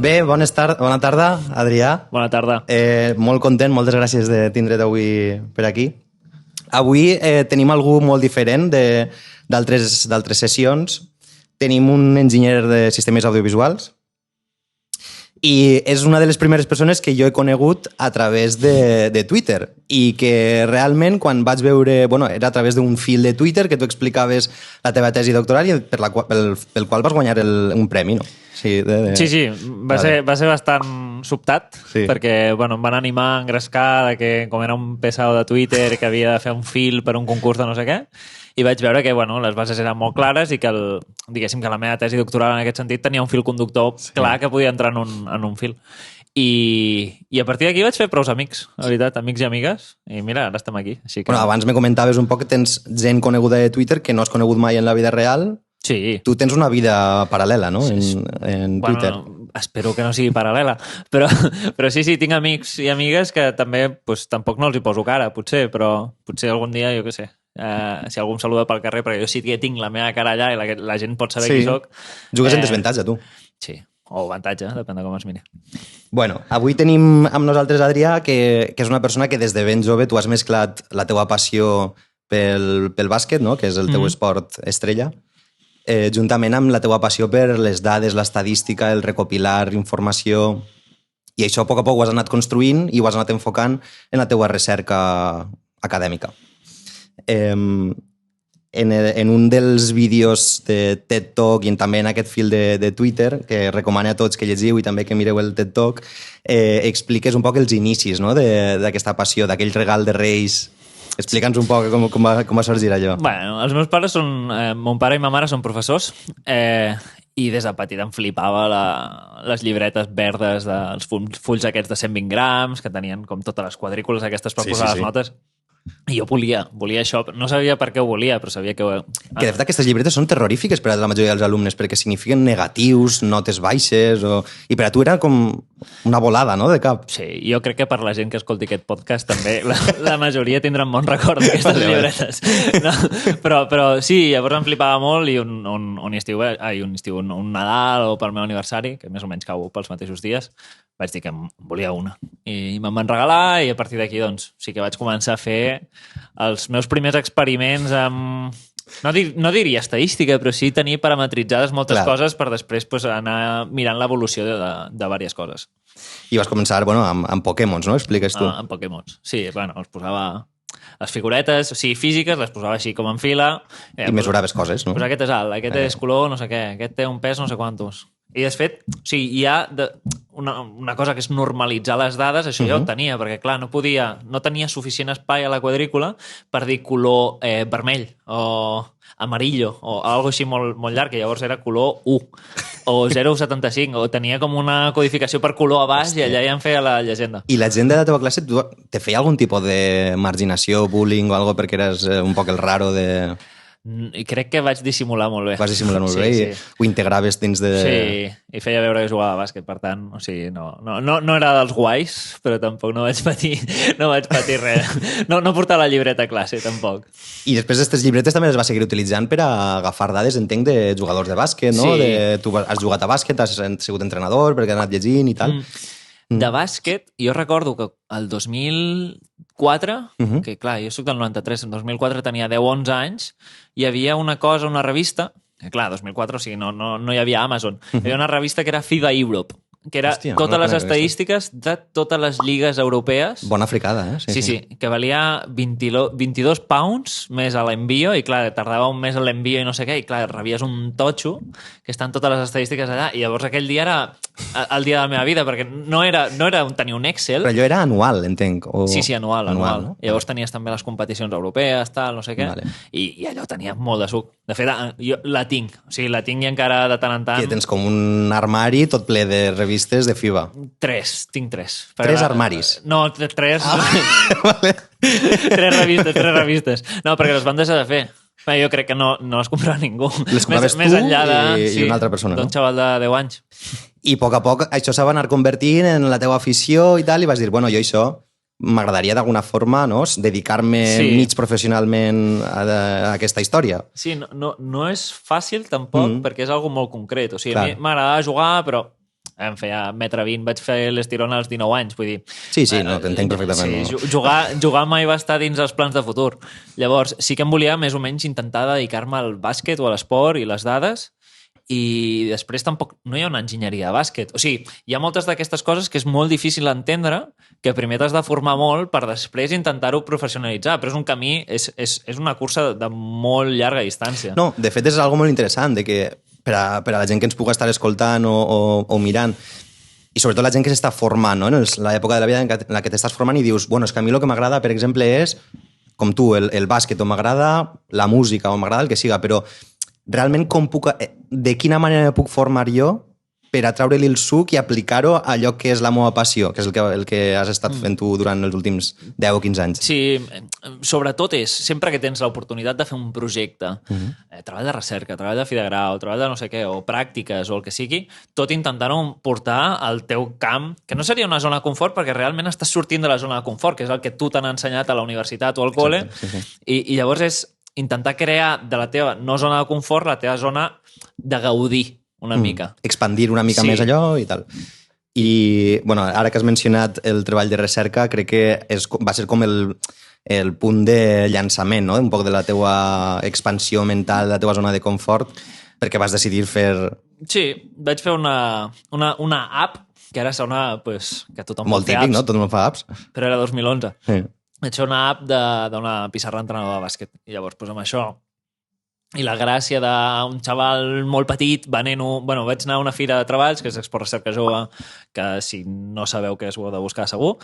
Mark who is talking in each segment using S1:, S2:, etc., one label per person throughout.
S1: Bé, bona tarda, Adrià.
S2: Bona tarda.
S1: Molt content, moltes gràcies de tindre't avui per aquí. Avui tenim algú molt diferent d'altres sessions. Tenim un enginyer de sistemes audiovisuals i és una de les primeres persones que jo he conegut a través de Twitter i que realment quan vaig veure... Bueno, era a través d'un fil de Twitter que tu explicaves la teva tesi doctoral i pel qual vas guanyar un premi, no?
S2: Sí, va ser bastant sobtat, sí. Perquè bueno, em van animar a engrescar que com era un pesado de Twitter que havia de fer un fil per un concurs de no sé què, i vaig veure que bueno, les bases eren molt clares i que, diguéssim que la meva tesi doctoral en aquest sentit tenia un fil conductor clar que podia entrar en un fil. I a partir d'aquí vaig fer prou amics, la veritat, amics i amigues, i mira, ara estem aquí. Així que...
S1: Bueno, abans me comentaves un poc que tens gent coneguda de Twitter que no has conegut mai en la vida real.
S2: Sí.
S1: Tu tens una vida paral·lela, no?, en Twitter.
S2: Bueno, espero que no sigui paral·lela, però sí, tinc amics i amigues que també pues, tampoc no els hi poso cara, potser, però potser algun dia, jo què sé, si algú em saluda pel carrer, perquè jo sí que tinc la meva cara allà i la gent pot saber qui soc.
S1: Jugues en desavantatge, tu.
S2: Sí, o avantatge, depèn de com es miri.
S1: Bueno, avui tenim amb nosaltres Adrià, que és una persona que des de ben jove tu has mesclat la teua passió pel bàsquet, no?, que és el teu esport estrella, juntament amb la teua passió per les dades, l'estadística, el recopilar informació, i això a poc ho has anat construint i ho has anat enfocant en la teua recerca acadèmica. En un dels vídeos de TED Talk i també en aquest fil de Twitter, que recomano a tots que llegiu i també que mireu el TED Talk, expliques un poc els inicis, no?, d'aquesta passió, d'aquell regal de Reis. Explica'ns un poc com va sorgir allò.
S2: Bueno, els meus pares són... mon pare i ma mare són professors i des de petit em flipava les llibretes verdes dels fulls aquests de 120 grams que tenien com totes les quadrícules aquestes per posar les notes. I jo volia això. No sabia per què ho volia, però sabia que...
S1: Que de fet aquestes llibretes són terrorífiques per a la majoria dels alumnes perquè signifiquen negatius, notes baixes, i per a tu era com una volada, no?, de cap.
S2: Sí, jo crec que per la gent que escolti aquest podcast també la majoria tindran bon record d'aquestes llibretes. No? Però sí, llavors em flipava molt i un Nadal o pel meu aniversari, que més o menys cau pels mateixos dies, vaig dir que em volia una. I me'n van regalar i a partir d'aquí doncs, sí que vaig començar a fer els meus primers experiments amb... No diria estadística, però sí tenir parametritzades moltes coses per després pues, anar mirant l'evolució de diverses coses.
S1: I vas començar amb Pokémons, no? Expliques tu.
S2: Amb Pokémons. Sí, bueno, els posava... Les figuretes, o sigui, físiques, les posava així com en fila.
S1: I mesuraves coses, no?
S2: Pues aquest és alt, aquest és color, no sé què, aquest té un pes no sé quantos. I, de fet, o sigui, hi ha una cosa que és normalitzar les dades, això ja ho tenia, perquè, clar, no tenia suficient espai a la quadrícula per dir color vermell o amarillo o alguna així molt, molt llarg, que llavors era color 1 o 0,75, o tenia com una codificació per color a baix i allà ja em feia la llegenda.
S1: I la gent de la teva classe te feia algun tipus de marginació, bullying o algo perquè eres un poc el raro de...
S2: I crec que vaig dissimular molt bé.
S1: Vas dissimular molt bé i ho integraves dins de...
S2: Sí, i feia veure que jugava a bàsquet, per tant, o sigui, no era dels guais, però tampoc no vaig patir res. No portava la llibreta a classe, tampoc.
S1: I després aquestes llibretes també les vas seguir utilitzant per a agafar dades, entenc, de jugadors de bàsquet, no?
S2: Sí.
S1: Tu has jugat a bàsquet, has sigut entrenador, perquè has anat llegint i tal.
S2: De bàsquet, jo recordo que el 2004, que clar, jo soc del 93, en 2004 tenia 10-11 anys, hi havia una revista, que clar, 2004, o sigui, no hi havia Amazon, hi havia una revista que era FIBA Europe, que era totes les estadístiques de totes les lligues europees.
S1: Bona fricada, eh?
S2: Sí, que valia 22 pounds més a l'envio, i clar, tardava un mes a l'envio i no sé què, i clar, rebies un totxo, que estan totes les estadístiques allà, i llavors aquell dia era el dia de la meva vida, perquè no era tenir un Excel.
S1: Però allò era anual, entenc.
S2: Sí, anual. No? Llavors tenies també les competicions europees, tal, no sé què, i allò tenia molt de suc. De fet, jo la tinc, i encara de tant en tant...
S1: Que tens com un armari tot ple de revistes de FIBA.
S2: Tinc 3.
S1: 3 armaris?
S2: No, 3. Vale. 3 revistes. No, perquè les van deixar de fer. Jo crec que no les comprava ningú.
S1: Les compraves
S2: més
S1: tu
S2: enllà
S1: i una altra persona,
S2: d'un xaval de 10 anys.
S1: I a poc això s'ha d'anar convertint en la teva afició i tal, i vas dir, bueno, jo això m'agradaria d'alguna forma, no?, dedicar-me mig professionalment a aquesta història.
S2: Sí, no és fàcil tampoc, perquè és algo molt concret. O sigui, a mi m'agradava jugar, però em feia 1,20 m, vaig fer l'estirón als 19 anys, vull dir...
S1: Sí, no, t'entenc perfectament.
S2: Sí, jugar mai va estar dins els plans de futur. Llavors, sí que em volia més o menys intentar dedicar-me al bàsquet o a l'esport i les dades, i després tampoc no hi ha una enginyeria de bàsquet. O sigui, hi ha moltes d'aquestes coses que és molt difícil entendre, que primer t'has de formar molt per després intentar-ho professionalitzar, però és un camí, és una cursa de molt llarga distància.
S1: No, de fet és algo molt interessant, de que per a la gent que ens puga estar escoltant o mirant, i sobretot la gent que s'està formant, no? En l'època de la vida en la que t'estàs formant i dius, bueno, és que a mi el que m'agrada, per exemple, és, com tu, el bàsquet, o m'agrada la música, o m'agrada el que siga, però realment de quina manera me puc formar jo per atraure-li el suc i aplicar-ho a allò que és la meva passió, que és el que has estat fent tu durant els últims 10 o 15 anys.
S2: Sí, sobretot és, sempre que tens l'oportunitat de fer un projecte, treball de recerca, treball de fi de grau, treball de no sé què, o pràctiques, o el que sigui, tot intentant-ho portar al teu camp, que no seria una zona de confort, perquè realment estàs sortint de la zona de confort, que és el que tu t'han ensenyat a la universitat o al col·le, sí. I llavors és intentar crear de la teva no zona de confort la teva zona de gaudir una mica.
S1: Expandir una mica més allò i tal. I, bueno, ara que has mencionat el treball de recerca, crec que va ser com el punt de llançament, no? Un poc de la teua expansió mental, de la teua zona de confort, perquè vas decidir fer...
S2: Sí, vaig fer una app, que ara sona pues, que tothom
S1: molt típic, no? Tothom fa apps.
S2: Però era 2011. Sí. Vaig fer una app d'una pissarra entrenadora de bàsquet. I llavors, pues, amb això, i la gràcia d'un xaval molt petit venent-ho... Bueno, vaig anar a una fira de treballs, que és Expo Recerca Jove, que si no sabeu què és, ho heu de buscar segur,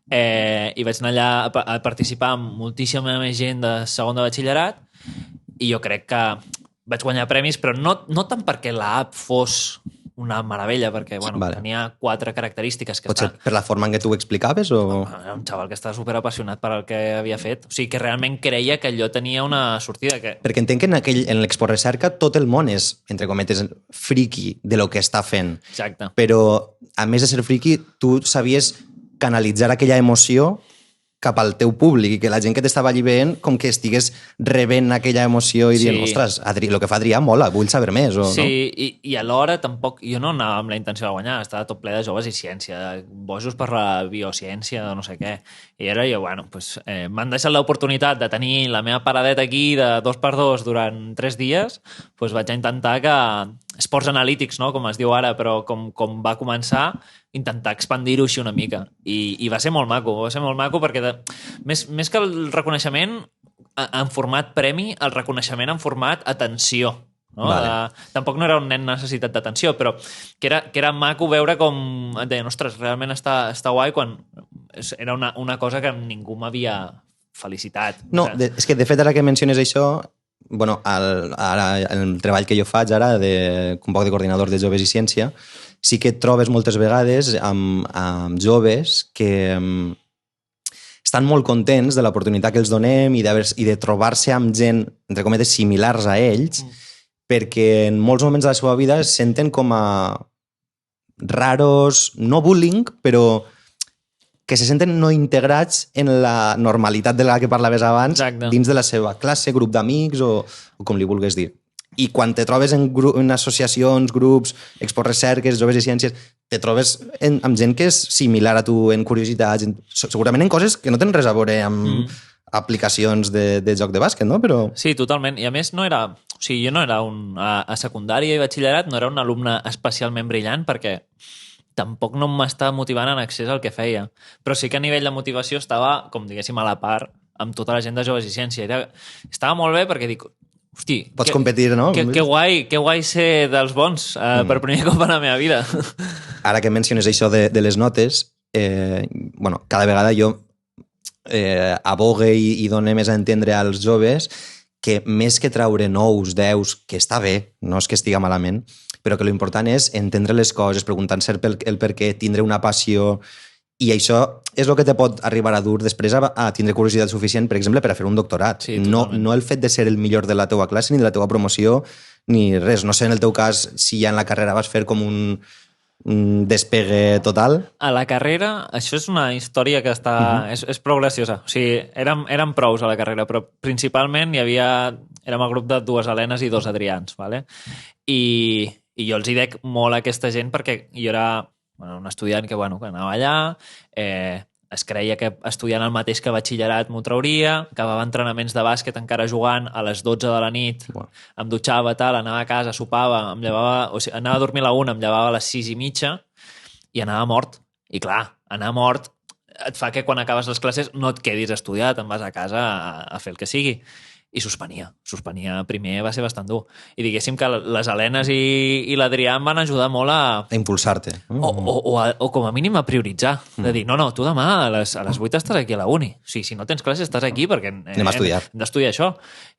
S2: i vaig anar allà a participar amb moltíssima més gent de segon de batxillerat, i jo crec que vaig guanyar premis, però no tant perquè l'app fos una meravella, perquè bueno, tenia 4 característiques.
S1: Potser per la forma en què tu ho explicaves? O...
S2: Era un xaval que estava superapassionat per el que havia fet. O sigui, que realment creia que allò tenia una sortida.
S1: Perquè entenc que en l'Expo Recerca tot el món és, entre cometes, friki de lo que està fent.
S2: Exacte.
S1: Però, a més de ser friki, tu sabies canalitzar aquella emoció cap al teu públic, i que la gent que t'estava allí veient com que estigués rebent aquella emoció i dient, ostres, el que fa Adrià mola, vull saber més. O,
S2: sí, no? I alhora tampoc... Jo no anava amb la intenció de guanyar, estava tot ple de joves i ciència, bojos per la biociència, no sé què. I ara jo, bueno, pues, m'han deixat l'oportunitat de tenir la meva paradeta aquí de 2x2 durant 3 dies, pues vaig intentar que... Esports analítics, no? Com es diu ara, però com va començar, intentar expandir-ho així una mica. I va ser molt maco perquè més que el reconeixement en format premi, el reconeixement en format atenció. No?
S1: Vale.
S2: Tampoc no era un nen necessitat d'atenció, però que era maco veure com et deien, ostres, realment està guai, quan era una cosa que ningú m'havia felicitat.
S1: No, és que de fet ara que menciones això, bueno, ara el treball que jo faig ara un poc de coordinador de joves i ciència, sí que et trobes moltes vegades amb joves que estan molt contents de l'oportunitat que els donem i de trobar-se amb gent, entre cometes, similars a ells, perquè en molts moments de la seva vida es senten com a raros, no bullying, però que se senten no integrats en la normalitat de la que parlaves abans. Exacte. Dins de la seva classe, grup d'amics o com li vulguis dir. I quan te trobes en associacions, grups, Expo Recerques, Joves i Ciències, te trobes amb gent que és similar a tu en curiositats, segurament en coses que no tenen res a veure amb aplicacions de joc de bàsquet, no? Però...
S2: Sí, totalment. I a més no era... O sigui, jo no era a secundària i batxillerat no era un alumne especialment brillant perquè tampoc no m'estava motivant en accés al que feia. Però sí que a nivell de motivació estava, com diguéssim, a la part amb tota la gent de Joves i Ciència. Estava molt bé perquè dic, hosti...
S1: Pots competir, no?
S2: Que guai ser dels bons per primer cop a la meva vida.
S1: Ara que menciones això de les notes, bueno, cada vegada jo abogue i done més a entendre als joves que més que traure 9, 10, que està bé, no és que estiga malament, però que l'important és entendre les coses, preguntant-se el per què, tindre una passió, i això és el que te pot arribar a dur després a tindre curiositat suficient, per exemple, per a fer un doctorat. Sí, no el fet de ser el millor de la teua classe, ni de la teua promoció, ni res. No sé, en el teu cas, si ja en la carrera vas fer com un despegue total.
S2: A la carrera, això és una història que està... és prou graciosa. O sigui, érem prous a la carrera, però principalment érem el grup de 2 Helenes i 2 Adrians, ¿vale? I I jo els hi dec molt a aquesta gent perquè jo era un estudiant que anava allà, es creia que estudiant el mateix que batxillerat m'ho trauria, acabava entrenaments de bàsquet encara jugant a les 12 de la nit, em dutxava, anava a casa, sopava, anava a dormir a la 1, em llevava a les 6:30 i anava mort. I clar, anar mort et fa que quan acabes les classes no et quedis a estudiar, te'n vas a casa a fer el que sigui. I suspenia. Primer va ser bastant dur. I diguéssim que les Helenes i l'Adrià em van ajudar molt a
S1: impulsar-te.
S2: O com a mínim a prioritzar. De dir, no, tu demà a les 8 estàs aquí a la uni. O sigui, si no tens classes estàs aquí perquè
S1: anem a estudiar.
S2: Hem d'estudiar això.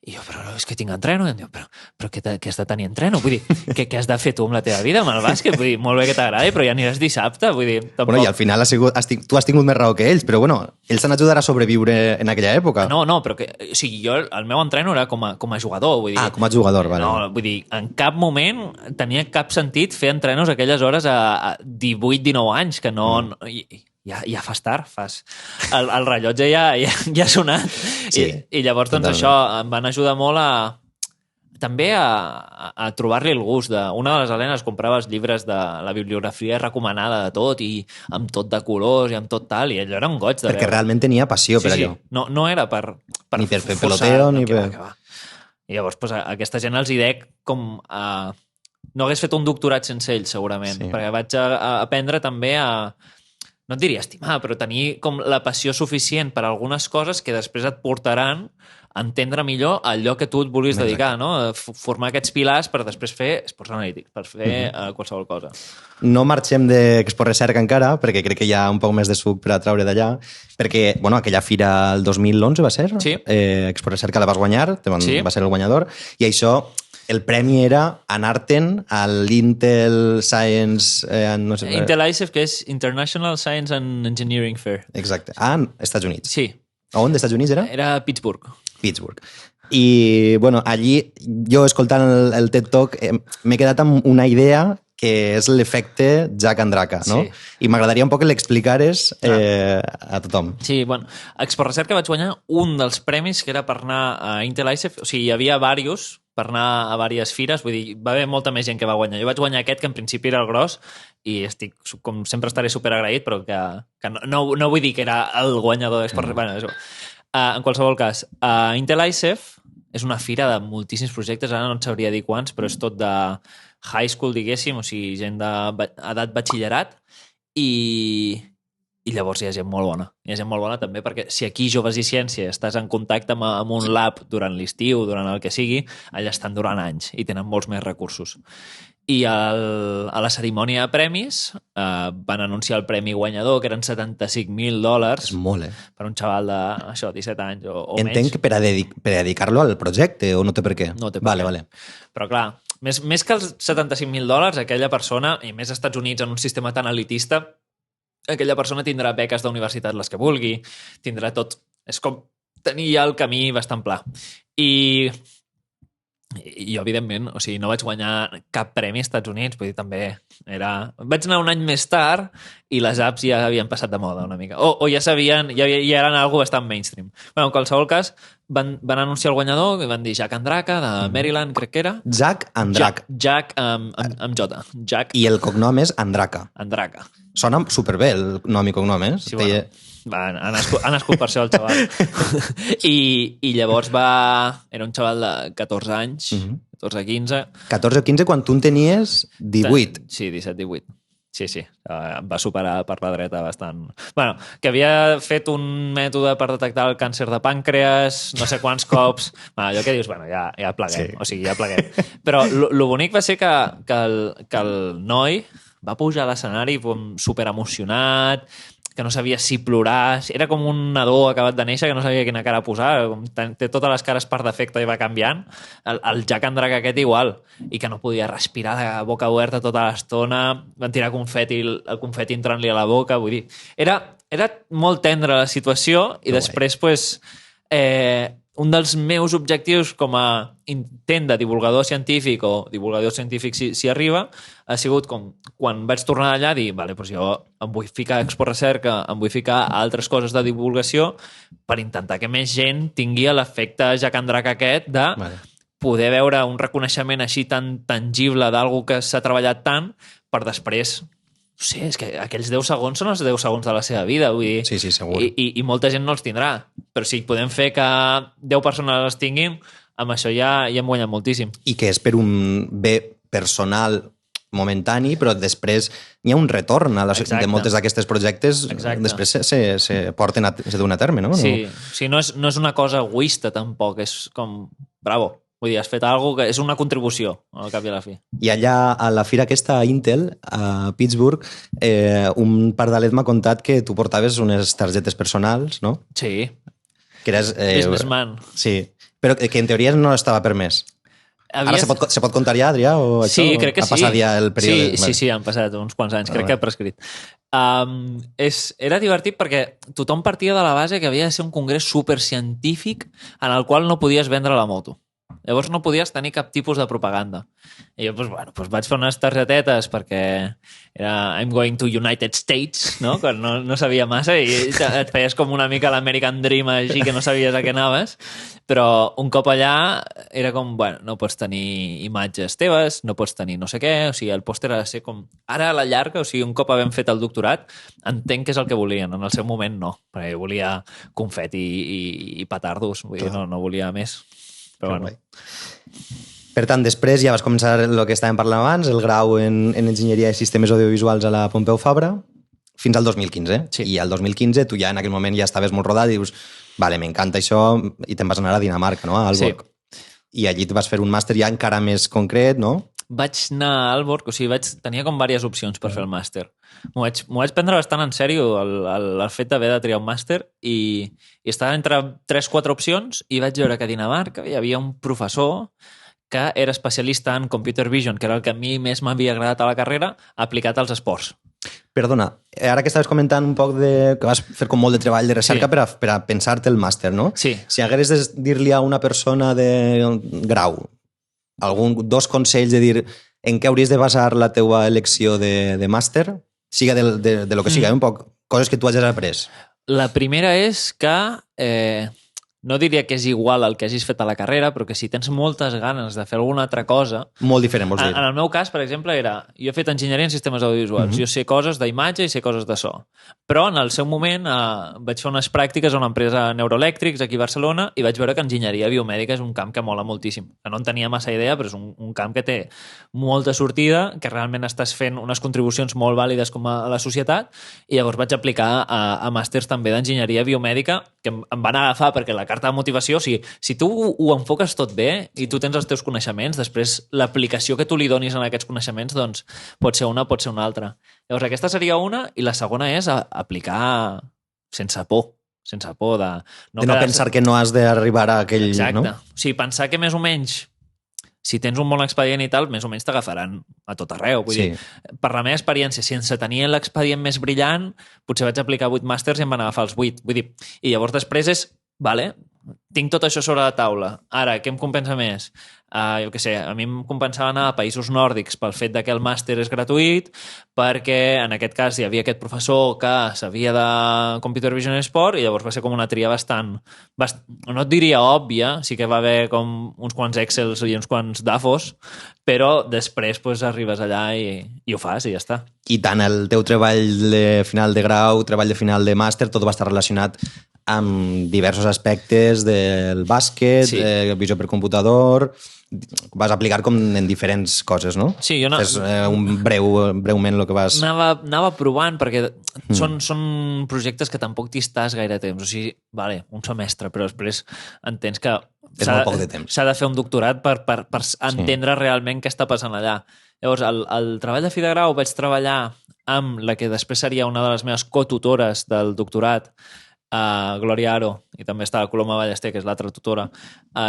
S2: I jo, però és que tinc entreno. I em diu, però què has de tenir entreno? Vull dir, què has de fer tu amb la teva vida, amb el bàsquet? Vull dir, molt bé que t'agradi, però ja aniràs dissabte. Vull dir, tampoc...
S1: Bueno, i al final tu has tingut més raó que ells, però bueno, ells t'han ajudat a sobreviure en aquella època.
S2: No, però o sigui, jo, el meu entreno era com a jugador. Vull dir,
S1: com a jugador, vale.
S2: No, vull dir, en cap moment tenia cap sentit fer entrenos aquelles hores a 18-19 anys, que no... Ja fas tard, el rellotge ja ha sonat. Sí, I llavors, doncs, totalment. Això em van ajudar molt també a trobar-li el gust. Una de les Helenes comprava els llibres de la bibliografia recomanada de tot i amb tot de colors i amb tot tal, i allò era un goig de
S1: perquè realment tenia passió per allò.
S2: No era per
S1: ni per fer peloteo, ni per...
S2: I llavors, a aquesta gent els hi dec com... No hagués fet un doctorat sense ells, segurament, perquè vaig aprendre també a... No et diria estimar, però tenir com la passió suficient per a algunes coses que després et portaran a entendre millor allò que tu et vulguis dedicar, no? Formar aquests pilars per després fer esports analítics, per fer qualsevol cosa.
S1: No marxem d'Expo Recerca encara, perquè crec que hi ha un poc més de suc per a traure d'allà, perquè, aquella fira el 2011 va ser?
S2: Sí.
S1: Expo Recerca la vas guanyar, va ser el guanyador, i això... El premi era anar-te'n a l'Intel Science...
S2: Intel ISEF, que és International Science and Engineering Fair.
S1: Exacte. Als Estats Units.
S2: Sí.
S1: On d'Estats Units era?
S2: Era Pittsburgh.
S1: I, allí, jo escoltant el TED Talk, m'he quedat amb una idea que és l'efecte Jack and Draca, no? Sí. I m'agradaria un poc que l'explicares a tothom.
S2: Sí, a Expo Recerca vaig guanyar un dels premis que era per anar a Intel ISEF. O sigui, hi havia diversos per anar a diverses fires, vull dir, va haver molta més gent que va guanyar. Jo vaig guanyar aquest, que en principi era el gros, i estic, com sempre estaré superagraït, però que no vull dir que era el guanyador d'Expo Recerca. En qualsevol cas, Intel ISEF és una fira de moltíssims projectes, ara no et sabria dir quants, però és tot de high school, diguéssim, o sigui, gent d'edat batxillerat, i llavors hi ha gent molt bona. Hi ha gent molt bona també perquè si aquí Joves i Ciència estàs en contacte amb un lab durant l'estiu, durant el que sigui, allà estan durant anys i tenen molts més recursos. I a la cerimònia de premis van anunciar el premi guanyador, que eren $75,000.
S1: És molt,
S2: per un xaval de 17 anys o menys.
S1: Entenc que per a dedicar-lo al projecte, o no té per què?
S2: No té per què.
S1: Vale.
S2: Però clar, més que els $75,000, aquella persona, i més als Estats Units en un sistema tan elitista, aquella persona tindrà beques d'universitat les que vulgui, tindrà tot... És com tenir ja el camí bastant pla. I jo, evidentment, o sigui, no vaig guanyar cap premi als Estats Units, vull dir, també era... Vaig anar un any més tard i les apps ja havien passat de moda una mica. O ja sabien, ja eren algo bastant mainstream. En qualsevol cas, van anunciar el guanyador i van dir Jack and Draca, de Maryland, crec que era.
S1: Jack and Draca.
S2: Jack amb J. Jack.
S1: I el cognom és Andraca.
S2: Andraca.
S1: Sona superbé el nom i cognom, eh?
S2: Sí, ha nascut per això el xaval. I llavors era un xaval de 14 anys, 14-15.
S1: 14 o 15 quan tu en tenies 18.
S2: Sí, 17-18. Sí. Va superar per la dreta bastant. Bueno, que havia fet un mètode per detectar el càncer de pàncreas, no sé quants cops. Allò que dius, ja pleguem. Sí. O sigui, ja pleguem. Però lo bonic va ser que el noi va pujar a l'escenari super emocionat, que no sabia si plorar, era com un nadó acabat de néixer que no sabia quina cara posar, té totes les cares per defecte i va canviant. El Jack and Draca aquest igual, i que no podia respirar de boca oberta tota l'estona, van tirar confeti, el confeti entrant-li a la boca, vull dir, era molt tendra la situació i després, un dels meus objectius com a intent de divulgador científic o divulgador científic si arriba, ha sigut com quan vaig tornar d'allà dir, jo em vull ficar a Expo Recerca, em vull ficar a altres coses de divulgació per intentar que més gent tingui l'efecte Jack and Draca aquest de poder veure un reconeixement així tan tangible d'algú que s'ha treballat tant per després... No sé, és que aquells 10 segons són els 10 segons de la seva vida, vull dir...
S1: Sí, segur.
S2: I molta gent no els tindrà. Però si podem fer que 10 persones els tinguin, amb això ja hem guanyat moltíssim.
S1: I que és per un bé personal momentani, però després hi ha un retorn de moltes d'aquestes projectes. Exacte. Després se duen a terme, no?
S2: Sí, no és una cosa egoista, tampoc. És com, bravo. Vull dir, has fet alguna cosa que és una contribució, al cap i a la fi.
S1: I allà, a la fira aquesta a Intel, a Pittsburgh, un pardalet m'ha contat que tu portaves unes targetes personals, no?
S2: Sí.
S1: Que eres...
S2: businessman.
S1: Sí, però que en teoria no estava permès. Ara se pot contar ja, Adrià? O això?
S2: Sí, crec que sí.
S1: Ha passat ja el període?
S2: Sí, han passat uns quants anys. Crec que ha prescrit. Era divertit perquè tothom partia de la base que havia de ser un congrés supercientífic en el qual no podies vendre la moto. Llavors no podies tenir cap tipus de propaganda. I jo vaig fer unes targetetes perquè era I'm going to United States, no? Quan no sabia massa i et feies com una mica l'American Dream així que no sabies a què anaves. Però un cop allà era com, no pots tenir imatges teves, no pots tenir no sé què, o sigui, el pòster ha de ser com... Ara a la llarga, o sigui, un cop havent fet el doctorat, entenc que és el que volien. En el seu moment no, perquè jo volia confeti i petardos, vull dir, no volia més. Però bueno.
S1: Per tant, després ja vas començar el que estàvem parlant abans, el grau en Enginyeria de Sistemes Audiovisuals a la Pompeu Fabra, fins al 2015.
S2: Sí.
S1: I al 2015 tu ja en aquell moment ja estaves molt rodat i dius, vale, m'encanta això, i te'n vas anar a Dinamarca, no? A Aalborg. Sí. I allí et vas fer un màster ja encara més concret, no?
S2: Vaig anar a Aalborg, o sigui, tenia com diverses opcions per fer el màster. M'ho vaig prendre bastant en sèrio el fet d'haver de triar un màster i estava entre 3-4 opcions i vaig veure que a Dinamarca hi havia un professor que era especialista en computer vision, que era el que a mi més m'havia agradat a la carrera, aplicat als esports.
S1: Perdona, ara que estaves comentant un poc que vas fer com molt de treball de recerca per a pensar-te el màster, no?
S2: Sí.
S1: Si hagués de dir-li a una persona de grau dos consells de dir en què hauries de basar la teua elecció de màster, siga de lo que siga, un poc coses que tu hagis après.
S2: La primera és que no diria que és igual el que hagis fet a la carrera, però que si tens moltes ganes de fer alguna altra cosa...
S1: Molt diferent, vols dir?
S2: En el meu cas, per exemple, jo he fet enginyeria en sistemes audiovisuals. Jo sé coses d'imatge i sé coses de so. Però en el seu moment vaig fer unes pràctiques a una empresa Neuroelèctrics aquí a Barcelona i vaig veure que enginyeria biomèdica és un camp que mola moltíssim. No en tenia massa idea, però és un camp que té molta sortida, que realment estàs fent unes contribucions molt vàlides com a la societat, i llavors vaig aplicar a màsters també d'enginyeria biomèdica, que em van agafar perquè la carta de motivació, o sigui, si tu ho enfoques tot bé i tu tens els teus coneixements, després l'aplicació que tu li donis en aquests coneixements, doncs pot ser una, pot ser una altra. Llavors aquesta seria una, i la segona és aplicar sense por de...
S1: No pensar que no has d'arribar a aquell...
S2: Exacte.
S1: No?
S2: O sigui, pensar que més o menys si tens un bon expedient i tal, més o menys t'agafaran a tot arreu. Vull dir, per la meva experiència, sense tenir l'expedient més brillant, potser vaig aplicar 8 màsters i em van agafar els 8. Vull dir, i llavors després és, vale, tinc tot això sobre la taula. Ara, què em compensa més? Jo què sé, a mi em compensava anar a països nòrdics pel fet que el màster és gratuït, perquè en aquest cas hi havia aquest professor que sabia de Computer Vision Sport i llavors va ser com una tria bastant no et diria òbvia, sí que va haver com uns quants Excels i uns quants DAFOs, però després arribes allà i ho fas i ja està.
S1: I tant el teu treball de final de grau, treball de final de màster, tot va estar relacionat amb diversos aspectes del bàsquet, visió per computador... Vas aplicar com en diferents coses, no?
S2: Sí, jo
S1: fes breument el que vas...
S2: Anava provant, perquè són projectes que tampoc t'hi estàs gaire temps. O sigui, vale, un semestre, però després entens que
S1: és molt poc de temps.
S2: S'ha de fer un doctorat per entendre realment què està passant allà. Llavors, el treball de fi de grau vaig treballar amb la que després seria una de les meves cotutores del doctorat, Glòria Aro, i també està la Coloma Ballester, que és l'altra tutora,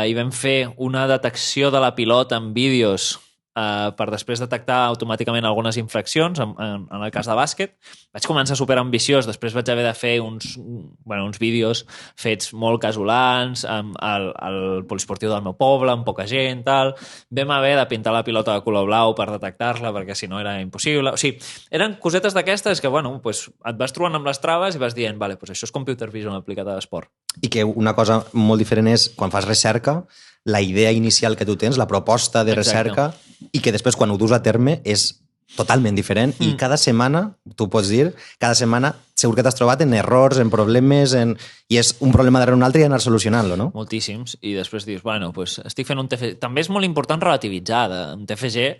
S2: i vam fer una detecció de la pilota en vídeos per després detectar automàticament algunes infraccions, en el cas de bàsquet. Vaig començar superambiciós, després vaig haver de fer uns vídeos fets molt casolans, al poliesportiu del meu poble, amb poca gent, tal. Vam haver de pintar la pilota de color blau per detectar-la, perquè si no era impossible. O sigui, eren cosetes d'aquestes que, et vas trobant amb les traves i vas dient, vale, això és computer vision aplicat a l'esport.
S1: I que una cosa molt diferent és, quan fas recerca, la idea inicial que tu tens, la proposta de recerca, i que després quan ho dus a terme és totalment diferent i cada setmana, tu pots dir, cada setmana segur que t'has trobat en errors, en problemes, i és un problema darrere un altre i anar solucionant-lo, no?
S2: Moltíssims. I després dius, bueno, pues estic fent un TFG. També és molt important relativitzar. Un TFG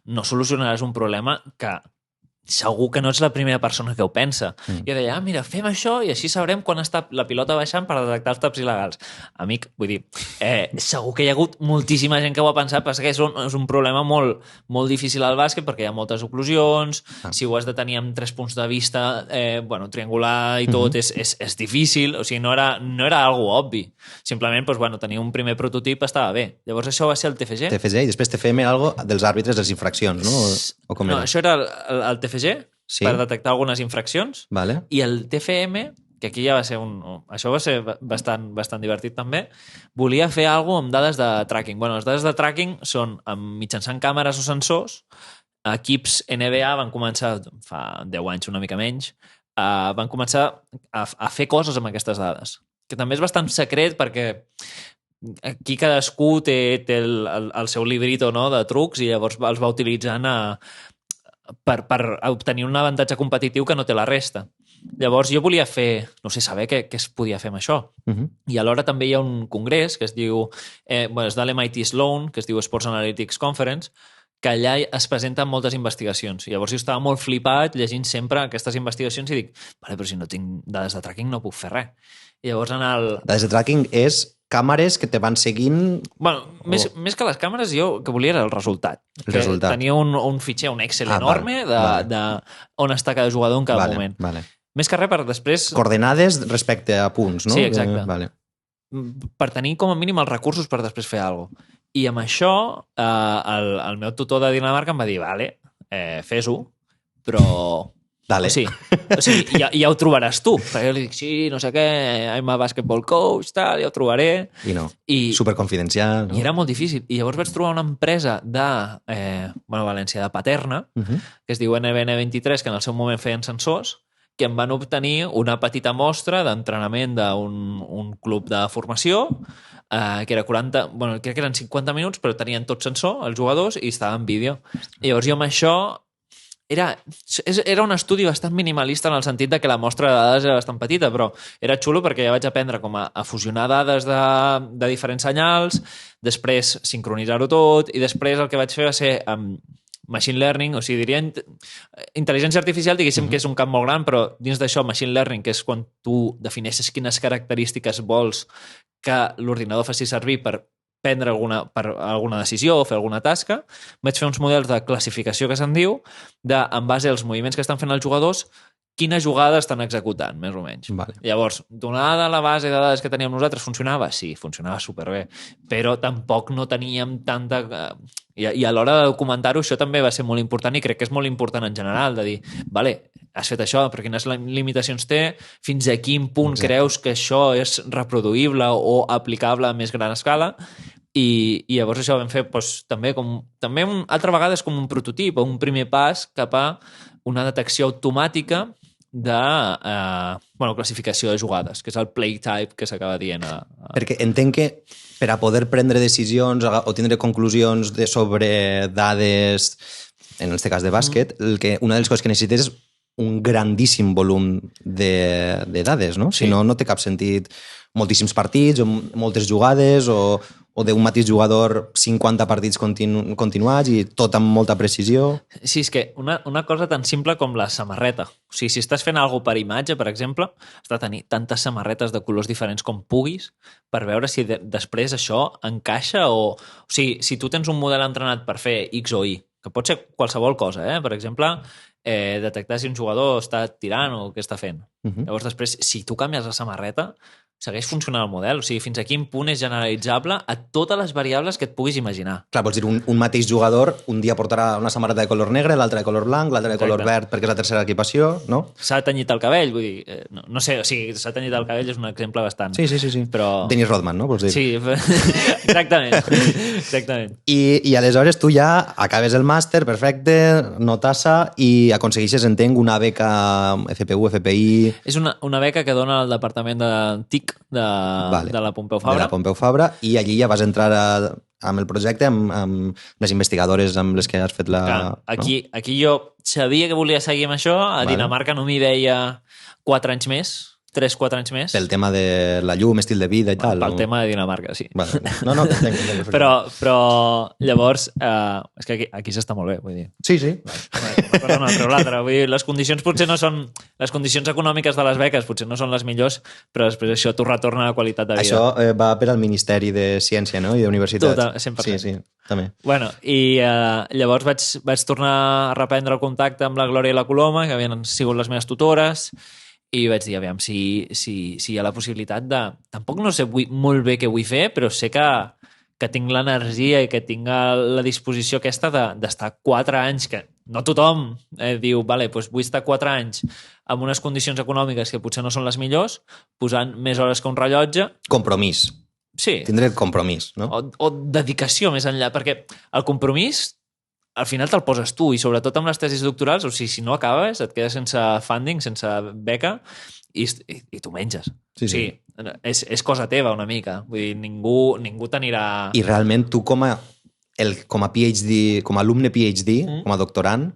S2: no solucionaràs un problema que segur que no ets la primera persona que ho pensa. Jo deia, mira, fem això i així sabrem quan està la pilota baixant per detectar els taps il·legals. Amic, vull dir, segur que hi ha hagut moltíssima gent que ho ha pensat, però és un problema molt, molt difícil al bàsquet perquè hi ha moltes oclusions, si ho has de tenir amb 3 punts de vista, triangular i tot, és difícil, o sigui, no era algo obvi. Simplement, tenir un primer prototip estava bé. Llavors això va ser el TFG.
S1: TFG, i després TFM era algo dels àrbitres, les infraccions, no? O com era?
S2: No, això era el TFG, per detectar algunes infraccions, i el TFM, que aquí ja va ser això va ser bastant divertit també, volia fer alguna cosa amb dades de tracking. Les dades de tracking són mitjançant càmeres o sensors. Equips NBA van començar, fa 10 anys, una mica menys, van començar a fer coses amb aquestes dades, que també és bastant secret perquè aquí cadascú té el seu librito, no?, de trucs, i llavors els va utilitzant per obtenir un avantatge competitiu que no té la resta. Llavors jo volia saber què es podia fer amb això. I alhora també hi ha un congrés que es diu, és de l'MIT Sloan, que es diu Sports Analytics Conference, que allà es presenten moltes investigacions. Llavors jo estava molt flipat llegint sempre aquestes investigacions i dic, vale, però si no tinc dades de tracking no puc fer res. I llavors
S1: Dades de tracking és càmeres que te van seguint...
S2: Més que les càmeres, jo que volia era el resultat. Tenia un fitxer, un Excel enorme de on està cada jugador en cada moment. Més que res per després...
S1: Coordenades respecte a punts, no?
S2: Sí, exacte. Per tenir com a mínim els recursos per després fer alguna cosa. I amb això, el meu tutor de Dinamarca em va dir, vale, fes-ho, però...
S1: Dale.
S2: O sigui, ja ho trobaràs tu. Perquè jo li dic, sí, no sé què, I'm a basketball coach, tal, ja ho trobaré.
S1: I no, superconfidencial. No?
S2: I era molt difícil. I llavors vaig trobar una empresa de València, de Paterna, que es diu NBN23, que en el seu moment feien sensors, que em van obtenir una petita mostra d'entrenament d'un club de formació, que era 40... crec que eren 50 minuts, però tenien tot sensor, els jugadors, i estava en vídeo. I llavors jo amb això... Era un estudi bastant minimalista en el sentit de que la mostra de dades era bastant petita, però era xulo perquè ja vaig aprendre com a fusionar dades de diferents senyals, després sincronitzar-ho tot, i després el que vaig fer va ser machine learning, o sigui, diria intel·ligència artificial, diguéssim que és un camp molt gran, però dins d'això machine learning, que és quan tu defineixes quines característiques vols que l'ordinador faci servir per prendre alguna decisió o fer alguna tasca, vaig fer uns models de classificació que se'n diu, en base als moviments que estan fent els jugadors, quina jugada estan executant, més o menys.
S1: Vale.
S2: Llavors, donada la base de dades que teníem nosaltres, funcionava? Sí, funcionava superbé, però tampoc no teníem tanta... I a l'hora de documentar-ho, això també va ser molt important i crec que és molt important en general, de dir, vale, has fet això, però quines limitacions té, fins a quin punt creus que això és reproduïble o aplicable a més gran escala, i llavors això ho vam fer també altra vegada és com un prototip o un primer pas cap a una detecció automàtica de classificació de jugades, que és el play type que s'acaba dient.
S1: Perquè entenc que per a poder prendre decisions o tindre conclusions sobre dades, en aquest cas de bàsquet, una de les coses que necessites és un grandíssim volum de dades, no?
S2: Sí.
S1: Si no, no té cap sentit moltíssims partits o moltes jugades o d'un mateix jugador 50 partits continuats i tot amb molta precisió.
S2: Sí, és que una cosa tan simple com la samarreta. O sigui, si estàs fent alguna cosa per imatge, per exemple, has de tenir tantes samarretes de colors diferents com puguis per veure si després això encaixa o sigui, si tu tens un model entrenat per fer X o Y, que pot ser qualsevol cosa, per exemple, detectar si un jugador està tirant o què està fent. Llavors, després, si tu canvies la samarreta, segueix funcionant el model. O sigui, fins a quin punt és generalitzable a totes les variables que et puguis imaginar.
S1: Clar, vols dir, un mateix jugador un dia portarà una samarreta de color negre, l'altre de color blanc, l'altre de color verd perquè és la tercera equipació, no?
S2: S'ha tenyit el cabell, vull dir, no sé, o sigui, s'ha tenyit el cabell és un exemple bastant...
S1: Sí.
S2: Però...
S1: Dennis Rodman, no? Vols dir?
S2: Sí, exactament.
S1: I aleshores tu ja acabes el màster, perfecte, no tassa, i aconsegueixes, entenc, una beca FPU, FPI...
S2: És una beca que dona el departament de TIC, de la Pompeu Fabra.
S1: De la Pompeu Fabra, i allí ja vas entrar amb el projecte, amb les investigadores amb les que has fet la...
S2: Clar, aquí jo sabia que volia seguir amb això, a Dinamarca no m'hi veia 4 anys més, 3-4 anys més.
S1: Pel tema de la llum, estil de vida i tal.
S2: Pel tema de Dinamarca, sí.
S1: Vale. No, entenc.
S2: Però llavors, és que aquí s'està molt bé, vull dir.
S1: Sí.
S2: Una treu l'altra. Vull dir, les condicions potser no són... Les condicions econòmiques de les beques potser no són les millors, però després això t'ho retorna la qualitat de vida.
S1: Això va per al Ministeri de Ciència, no? I d'Universitats.
S2: Tot, 100%.
S1: Sí, també.
S2: Bueno, i llavors vaig tornar a reprendre el contacte amb la Glòria i la Coloma, que havien sigut les meves tutores, i vaig dir, aviam, si hi ha la possibilitat de... Tampoc no sé molt bé què vull fer, però sé que tinc l'energia i que tinc la disposició aquesta d'estar 4 anys, que no tothom diu, vale, doncs vull estar 4 anys amb unes condicions econòmiques que potser no són les millors, posant més hores que un rellotge.
S1: Compromís.
S2: Sí.
S1: Tindré compromís, no?
S2: O dedicació més enllà, perquè el compromís al final te'l poses tu, i sobretot amb les tesis doctorals, o sigui, si no acabes, et quedes sense funding, sense beca, i t'ho menges.
S1: Sí.
S2: O sigui, és cosa teva una mica. Vull dir, ningú t'anirà...
S1: I realment tu com a PhD, com a alumne PhD, com a doctorant,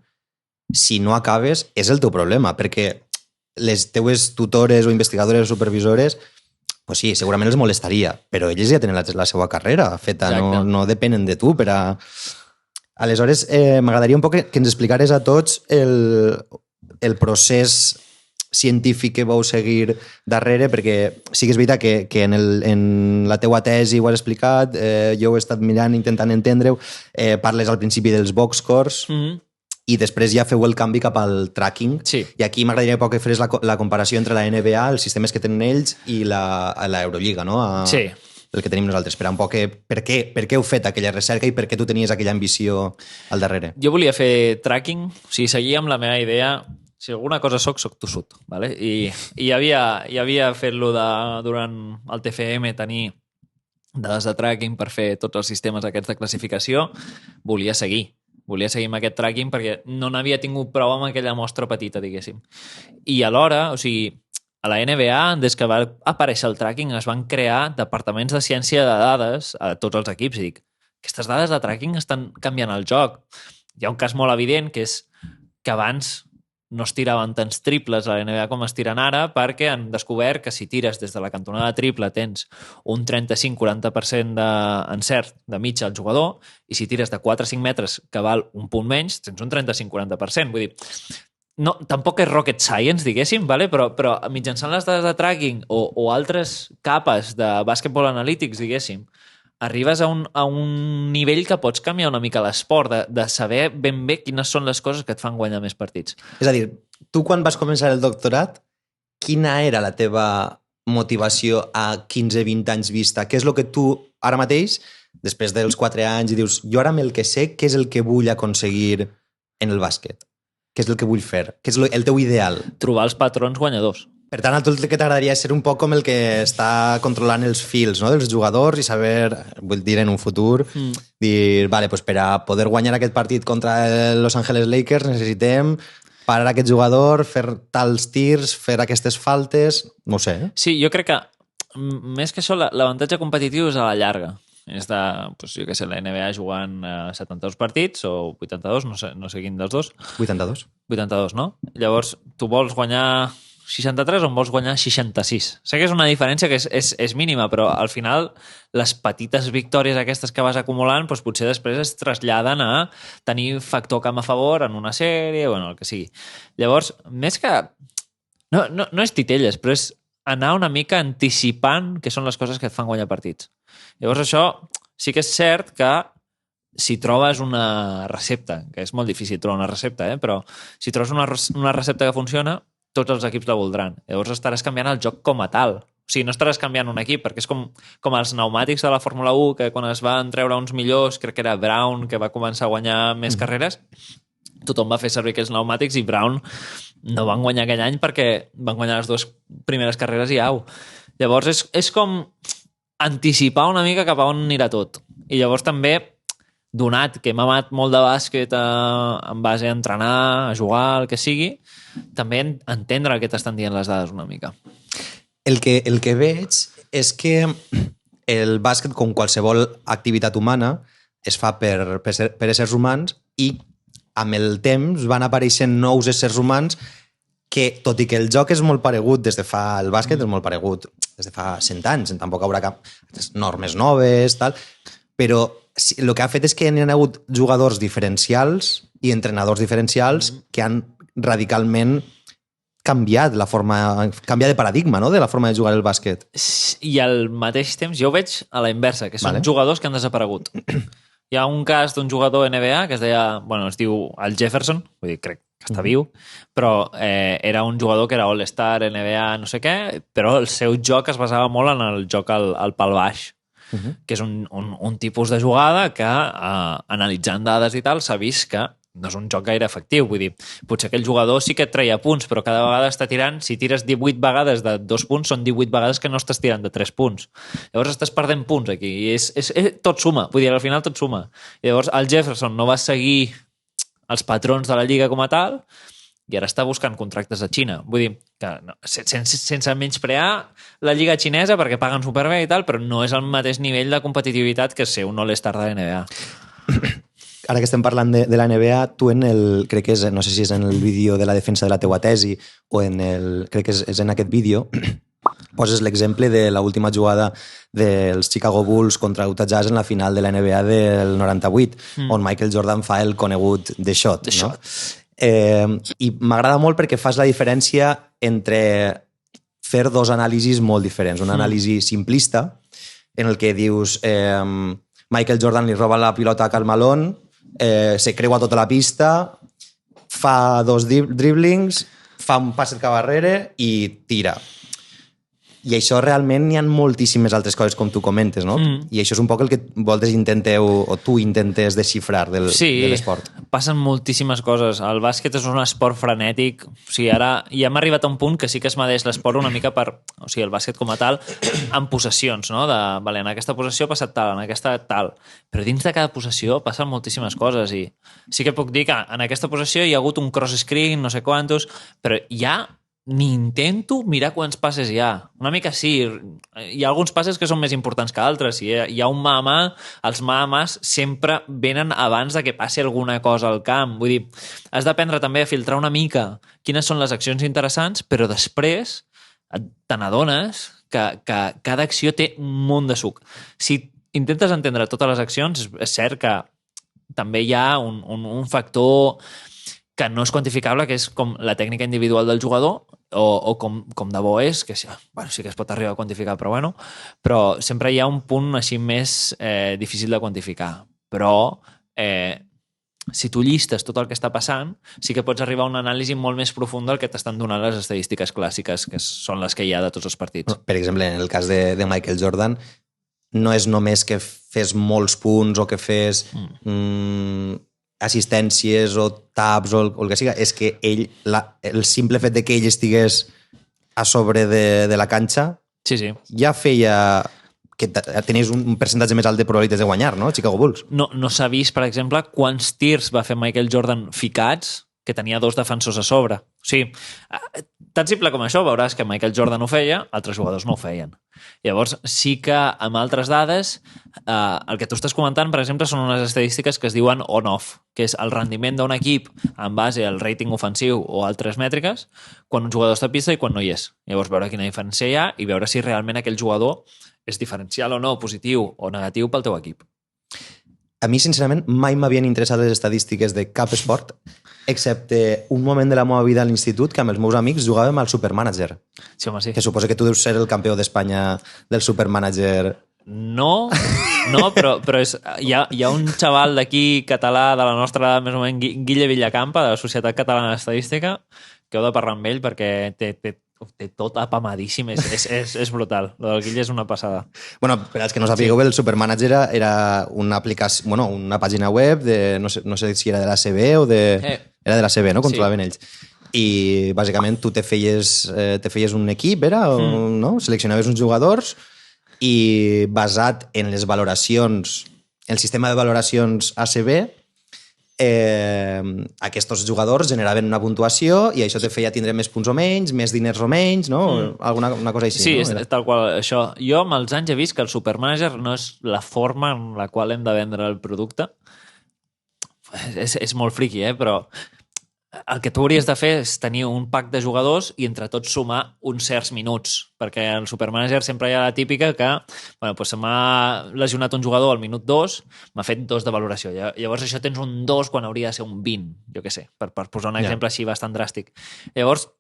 S1: si no acabes, és el teu problema, perquè les teues tutores o investigadores o supervisores, pues sí, segurament els molestaria, però elles ja tenen la seva carrera feta, no depenen de tu per a... Aleshores, m'agradaria un poc que ens explicares a tots el procés científic que vau seguir darrere, perquè sí que és veritat que en la teua tesi ho has explicat, jo ho he estat mirant, intentant entendre-ho, parles al principi dels box scores, i després ja feu el canvi cap al tracking.
S2: Sí.
S1: I aquí m'agradaria poc que fares la comparació entre la NBA, els sistemes que tenen ells, i l'Eurolliga, no?
S2: Sí.
S1: El que tenim nosaltres, per un poc per què heu fet aquella recerca i per què tu tenies aquella ambició al darrere.
S2: Jo volia fer tracking, o sigui, seguia amb la meva idea, si alguna cosa soc tossut, ¿vale? I ja havia fet-lo durant el TFM, tenir dades de tracking per fer tots els sistemes aquests de classificació. Volia seguir amb aquest tracking perquè no n'havia tingut prou amb aquella mostra petita, diguéssim. I alhora, o sigui, a la NBA, des que va aparèixer el tracking, es van crear departaments de ciència de dades a tots els equips. I dic, aquestes dades de tracking estan canviant el joc. Hi ha un cas molt evident, que és que abans no es tiraven tants triples a la NBA com es tiren ara, perquè han descobert que si tires des de la cantonada triple tens un 35-40% d'encert de mitja al jugador, i si tires de 4-5 metres, que val un punt menys, tens un 35-40%. Vull dir, no, tampoc és rocket science, diguéssim, vale? però mitjançant les dades de tracking o altres capes de basketball analytics, diguéssim, arribes a un nivell que pots canviar una mica l'esport, de saber ben bé quines són les coses que et fan guanyar més partits.
S1: És a dir, tu quan vas començar el doctorat, quina era la teva motivació a 15-20 anys vista? Què és el que tu ara mateix, després dels 4 anys, i dius, jo ara amb el que sé, què és el que vull aconseguir en el bàsquet? Què és el que vull fer? Què és el teu ideal?
S2: Trobar els patrons guanyadors.
S1: Per tant, a tu el que t'agradaria és ser un poc com el que està controlant els fils, no?, dels jugadors, i saber, vull dir, en un futur, dir, vale, pues per a poder guanyar aquest partit contra Los Angeles Lakers necessitem parar aquest jugador, fer tals tirs, fer aquestes faltes, no ho sé.
S2: Sí, jo crec que més que això, l'avantatge competitiu és a la llarga. És de, doncs, jo què sé, la NBA jugant 72 partits o 82, no sé quin dels dos.
S1: 82.
S2: 82, no? Llavors, tu vols guanyar 63 o en vols guanyar 66? Sé que és una diferència que és mínima, però al final les petites victòries aquestes que vas acumulant, doncs potser després es traslladen a tenir factor camp a favor en una sèrie, bueno, el que sigui. Llavors, més que... No és titelles, però és anar una mica anticipant què són les coses que et fan guanyar partits. Llavors això sí que és cert que si trobes una recepta, que és molt difícil trobar una recepta, però si trobes una recepta que funciona, tots els equips la voldran. Llavors estaràs canviant el joc com a tal. O sigui, no estaràs canviant un equip, perquè és com els pneumàtics de la Fórmula 1, que quan es van treure uns millors, crec que era Brown, que va començar a guanyar més carreres, tothom va fer servir aquells pneumàtics i Brown no van guanyar aquell any perquè van guanyar les 2 primeres carreres i au. Llavors és com anticipar una mica cap a on anirà tot. I llavors també, donat que hem amat molt de bàsquet en base a entrenar, a jugar, el que sigui, també entendre el que t'estan dient les dades una mica.
S1: El que veig és que el bàsquet, com qualsevol activitat humana, es fa per éssers humans i amb el temps van apareixent nous éssers humans que, tot i que el joc és molt paregut des de fa... El bàsquet és molt paregut des de fa 100 anys, tampoc haurà cap normes noves, tal, però el que ha fet és que hi ha hagut jugadors diferencials i entrenadors diferencials que han radicalment canviat canviat de paradigma, no?, de la forma de jugar el bàsquet.
S2: I al mateix temps jo ho veig a la inversa, que són jugadors que han desaparegut. Hi ha un cas d'un jugador NBA que es deia, bueno, es diu el Jefferson, vull dir, crec que està viu, però era un jugador que era All-Star, NBA, no sé què, però el seu joc es basava molt en el joc al pal baix, que és un tipus de jugada que, analitzant dades i tal, s'ha vist que no és un joc gaire efectiu. Vull dir, potser aquell jugador sí que et treia punts, però cada vegada està tirant, si tires 18 vegades de 2 punts, són 18 vegades que no estàs tirant de 3 punts. Llavors estàs perdent punts aquí. I tot suma. Vull dir, al final tot suma. I llavors el Jefferson no va seguir els patrons de la lliga com a tal i ara està buscant contractes a Xina. Vull dir, que no, sense menysprear la lliga xinesa perquè paguen superbé i tal, però no és el mateix nivell de competitivitat que ser un All-Star de la NBA.
S1: Ara que estem parlant de la NBA, tu crec que és, no sé si és en el vídeo de la defensa de la teua tesi o crec que és en aquest vídeo, poses l'exemple de l'última jugada dels Chicago Bulls contra Utah Jazz en la final de la NBA del 98, on Michael Jordan fa el conegut The Shot. No? I m'agrada molt perquè fas la diferència entre fer dos anàlisis molt diferents. Un anàlisi simplista, en el que dius Michael Jordan li roba la pilota a Karl Malone, se creua tota la pista, fa 2 dribblings, fa un passet cap darrere i tira. I això realment hi ha moltíssimes altres coses, com tu comentes, no? I això és un poc el que vosaltres intenteu, o tu intentes desxifrar de l'esport.
S2: Sí, passen moltíssimes coses. El bàsquet és un esport frenètic. O sigui, ara ja hem arribat a un punt que sí que es medeix l'esport una mica per... O sigui, el bàsquet com a tal, en possessions, no? Vale, en aquesta possessió ha passat tal, en aquesta tal. Però dins de cada possessió passen moltíssimes coses i sí que puc dir que en aquesta possessió hi ha hagut un cross-screen, no sé quantos, però ja ni intento mirar quants passes hi ha. Una mica sí. Hi ha alguns passes que són més importants que altres. Si hi ha un mà a mà, els mà a mà sempre venen abans de que passi alguna cosa al camp. Vull dir, has d'aprendre també a filtrar una mica quines són les accions interessants, però després te n'adones que cada acció té un munt de suc. Si intentes entendre totes les accions, és cert que també hi ha un factor que no és quantificable, que és com la tècnica individual del jugador o com de bo és, que sí que es pot arribar a quantificar, però sempre hi ha un punt així més difícil de quantificar. Però si tu llistes tot el que està passant, sí que pots arribar a un anàlisi molt més profund del que t'estan donant les estadístiques clàssiques, que són les que hi ha de tots els partits.
S1: Per exemple, en el cas de Michael Jordan, no és només que fes molts punts o que fes assistències o taps o el que siga, és que ell, el simple fet de que ell estigués a sobre de la canxa ja feia que tenies un percentatge més alt de probabilitats de guanyar, no? Chicago Bulls.
S2: No s'ha vist, per exemple, quants tirs va fer Michael Jordan ficats que tenia 2 defensors a sobre. O sigui, tan simple com això, veuràs que Michael Jordan ho feia, altres jugadors no ho feien. Llavors, sí que amb altres dades, el que tu estàs comentant, per exemple, són unes estadístiques que es diuen on-off, que és el rendiment d'un equip en base al rating ofensiu o altres mètriques, quan un jugador està a pista i quan no hi és. Llavors, veure quina diferència hi ha i veure si realment aquell jugador és diferencial o no, positiu o negatiu pel teu equip.
S1: A mi, sincerament, mai m'havien interessat les estadístiques de cap esport, excepte un moment de la meva vida a l'institut que amb els meus amics jugàvem al Supermanager.
S2: Sí, home, sí.
S1: Que suposo que tu deus ser el campió d'Espanya del Supermanager.
S2: No, però hi ha un xaval d'aquí català de la nostra edat, més o menys, Guille Villacampa, de la Societat Catalana d'Estadística, que heu de parlar amb ell perquè té tot apamadíssim, és brutal. Lo del Guille és una passada.
S1: Bueno, per als que no sapigueu, el Supermanager era una aplicació, bueno, una pàgina web de, no sé si era de la CB o de... Era de la CB, no? Controlaven ells. I, bàsicament, tu te feies un equip, no? Seleccionaves uns jugadors i, basat en les valoracions, el sistema de valoracions ACB, aquests jugadors generaven una puntuació i això te feia tindre més punts o menys, més diners o menys, no? Una cosa així.
S2: Sí,
S1: no?
S2: és tal qual això. Jo amb els anys he vist que el Supermanager no és la forma en la qual hem de vendre el producte. És molt friqui, però el que tu hauries de fer és tenir un pack de jugadors i entre tots sumar uns certs minuts, perquè al Supermanager sempre hi ha la típica que se m'ha lesionat un jugador al minut 2, m'ha fet 2 de valoració. Llavors això tens un 2 quan hauria de ser un 20, jo què sé, per posar un exemple així bastant dràstic. Llavors,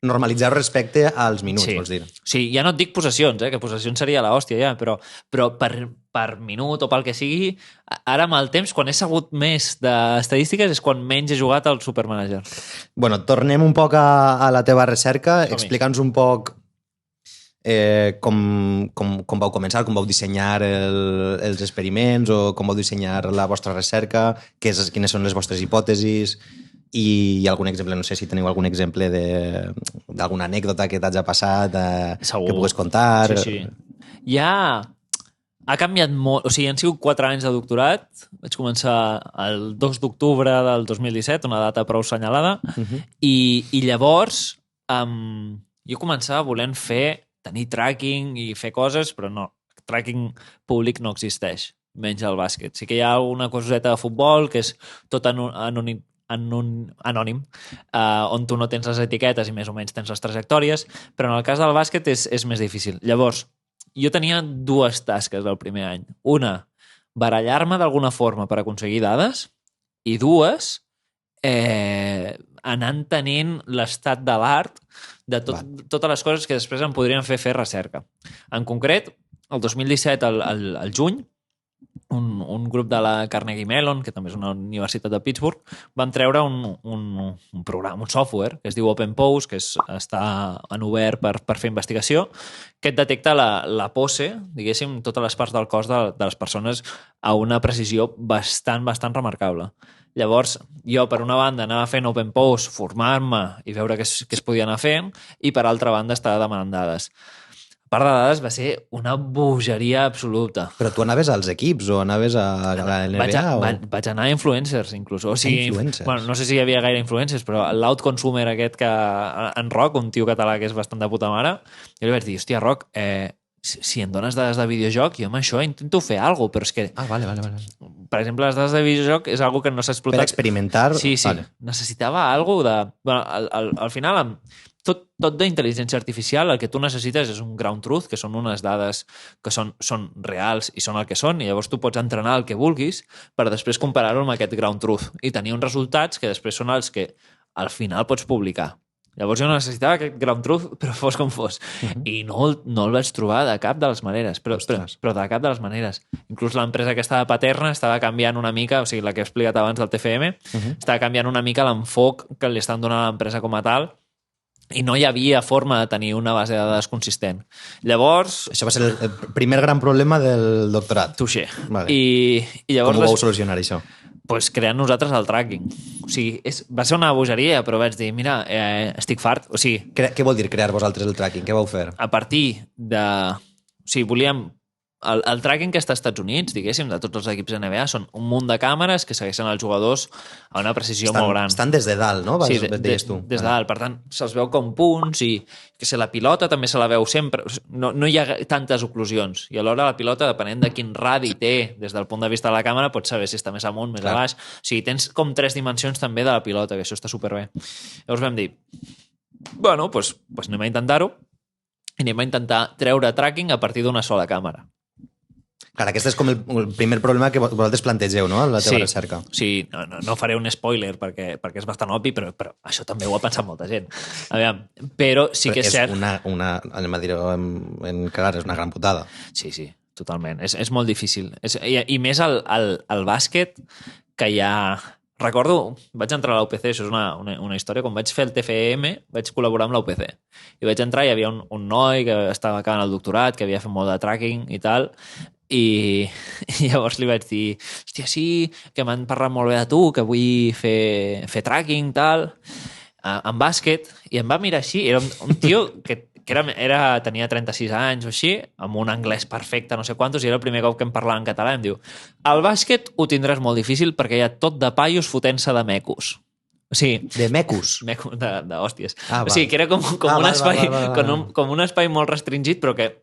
S1: normalitzar respecte als minuts, vols dir.
S2: Sí, ja no et dic possessions, que possessions seria l'hòstia ja, però per minut o pel que sigui, ara amb el temps, quan he sabut més d'estadístiques és quan menys he jugat al Supermanager.
S1: Bueno, tornem un poc a la teva recerca, explica'ns un poc com vau començar, com vau dissenyar els experiments o com vau dissenyar la vostra recerca, quines són les vostres hipòtesis i algun exemple, no sé si teniu algun exemple d'alguna anècdota que t'hagi passat que pugues contar.
S2: Sí. Ha canviat molt, o sigui, han sigut 4 anys de doctorat, vaig començar el 2 d'octubre del 2017, una data prou assenyalada, i llavors jo començava volent tenir tracking i fer coses, però no, tracking públic no existeix, menys el bàsquet. Sí que hi ha una coseta de futbol que és tot anònim, on tu no tens les etiquetes i més o menys tens les trajectòries, però en el cas del bàsquet és més difícil. Llavors, jo tenia 2 tasques el primer any. Una, barallar-me d'alguna forma per aconseguir dades, i 2, anar entenent l'estat de l'art de totes les coses que després em podrien fer recerca. En concret, el 2017, al juny, un grup de la Carnegie Mellon, que també és una universitat de Pittsburgh, van treure un programa, un software, que es diu OpenPose, que està en obert per fer investigació, que et detecta la pose, diguéssim, totes les parts del cos de les persones a una precisió bastant remarcable. Llavors, jo, per una banda, anava fent OpenPose, formar-me i veure què es podia anar fent, i per altra banda, estava demanant dades. A part de dades, va ser una bogeria absoluta.
S1: Però tu anaves als equips o anaves a la NBA?
S2: Vaig anar a influencers, inclús. O sigui,
S1: influencers?
S2: Bueno, no sé si hi havia gaire influencers, però l'out consumer aquest que en Roc, un tio català que és bastant de puta mare, jo li vaig dir, hòstia, Roc, si em dones dades de videojoc, jo amb això intento fer alguna cosa, però és que...
S1: Vale.
S2: Per exemple, les dades de videojoc és alguna que no s'ha explotat.
S1: Per experimentar?
S2: Sí.
S1: Vale.
S2: Necessitava alguna de... Bueno, al final, tot d'intel·ligència artificial, el que tu necessites és un ground truth, que són unes dades que són reals i són el que són, i llavors tu pots entrenar el que vulguis per després comparar-ho amb aquest ground truth i tenir uns resultats que després són els que al final pots publicar. Llavors jo necessitava aquest ground truth, però fos com fos. I no el vaig trobar de cap de les maneres, però de cap de les maneres. Inclús l'empresa que estava Paterna estava canviant una mica, o sigui, la que he explicat abans del TFM, estava canviant una mica l'enfoc que li estan donant a l'empresa com a tal, i no hi havia forma de tenir una base de dades consistent. Llavors...
S1: Això va ser el primer gran problema del doctorat.
S2: Touché.
S1: Vale.
S2: I llavors...
S1: Com ho vau solucionar, això?
S2: Pues creant nosaltres el tracking. O sigui, va ser una bogeria, però vaig dir, mira, estic fart. O sigui...
S1: Què vol dir crear vosaltres el tracking? Què vau fer?
S2: A partir de... O sigui, volíem... El tracking que està als Estats Units, diguéssim, de tots els equips NBA, són un munt de càmeres que segueixen els jugadors a una precisió molt gran.
S1: Estan des de dalt, no?
S2: Sí, des de dalt. Per tant, se'ls veu com punts i que la pilota també se la veu sempre. No hi ha tantes oclusions. I alhora la pilota, depenent de quin radi té des del punt de vista de la càmera, pots saber si està més amunt, més a baix. O sigui, tens com 3 dimensions també de la pilota, que això està superbé. Llavors vam dir, bueno, doncs anem a intentar-ho i anem a intentar treure tracking a partir d'una sola càmera.
S1: Clar, aquest és com el primer problema que vosaltres plantegeu, no?, en la teva recerca.
S2: Sí, no faré un spoiler perquè és bastant obvi, però això també ho ha pensat molta gent. Aviam, però sí que és cert...
S1: Anem a dir-ho en clar, és una gran putada.
S2: Sí, totalment. És molt difícil. I més al bàsquet, que hi ha... Recordo, vaig entrar a l'UPC, això és una història, quan vaig fer el TFM vaig col·laborar amb l'UPC. I vaig entrar i hi havia un noi que estava acabant el doctorat, que havia fet molt de tracking i tal, i llavors li vaig dir, hòstia, sí, que m'han parlat molt bé de tu, que vull fer tracking, tal, en bàsquet, i em va mirar així, era un tio que tenia 36 anys o així, amb un anglès perfecte, no sé quantos, i era el primer cop que em parlava en català. Em diu, el bàsquet ho tindràs molt difícil perquè hi ha tot de paios fotent-se de mecos. O sigui,
S1: de mecos?
S2: D'hòsties.
S1: O
S2: sigui, que era com un espai molt restringit, però que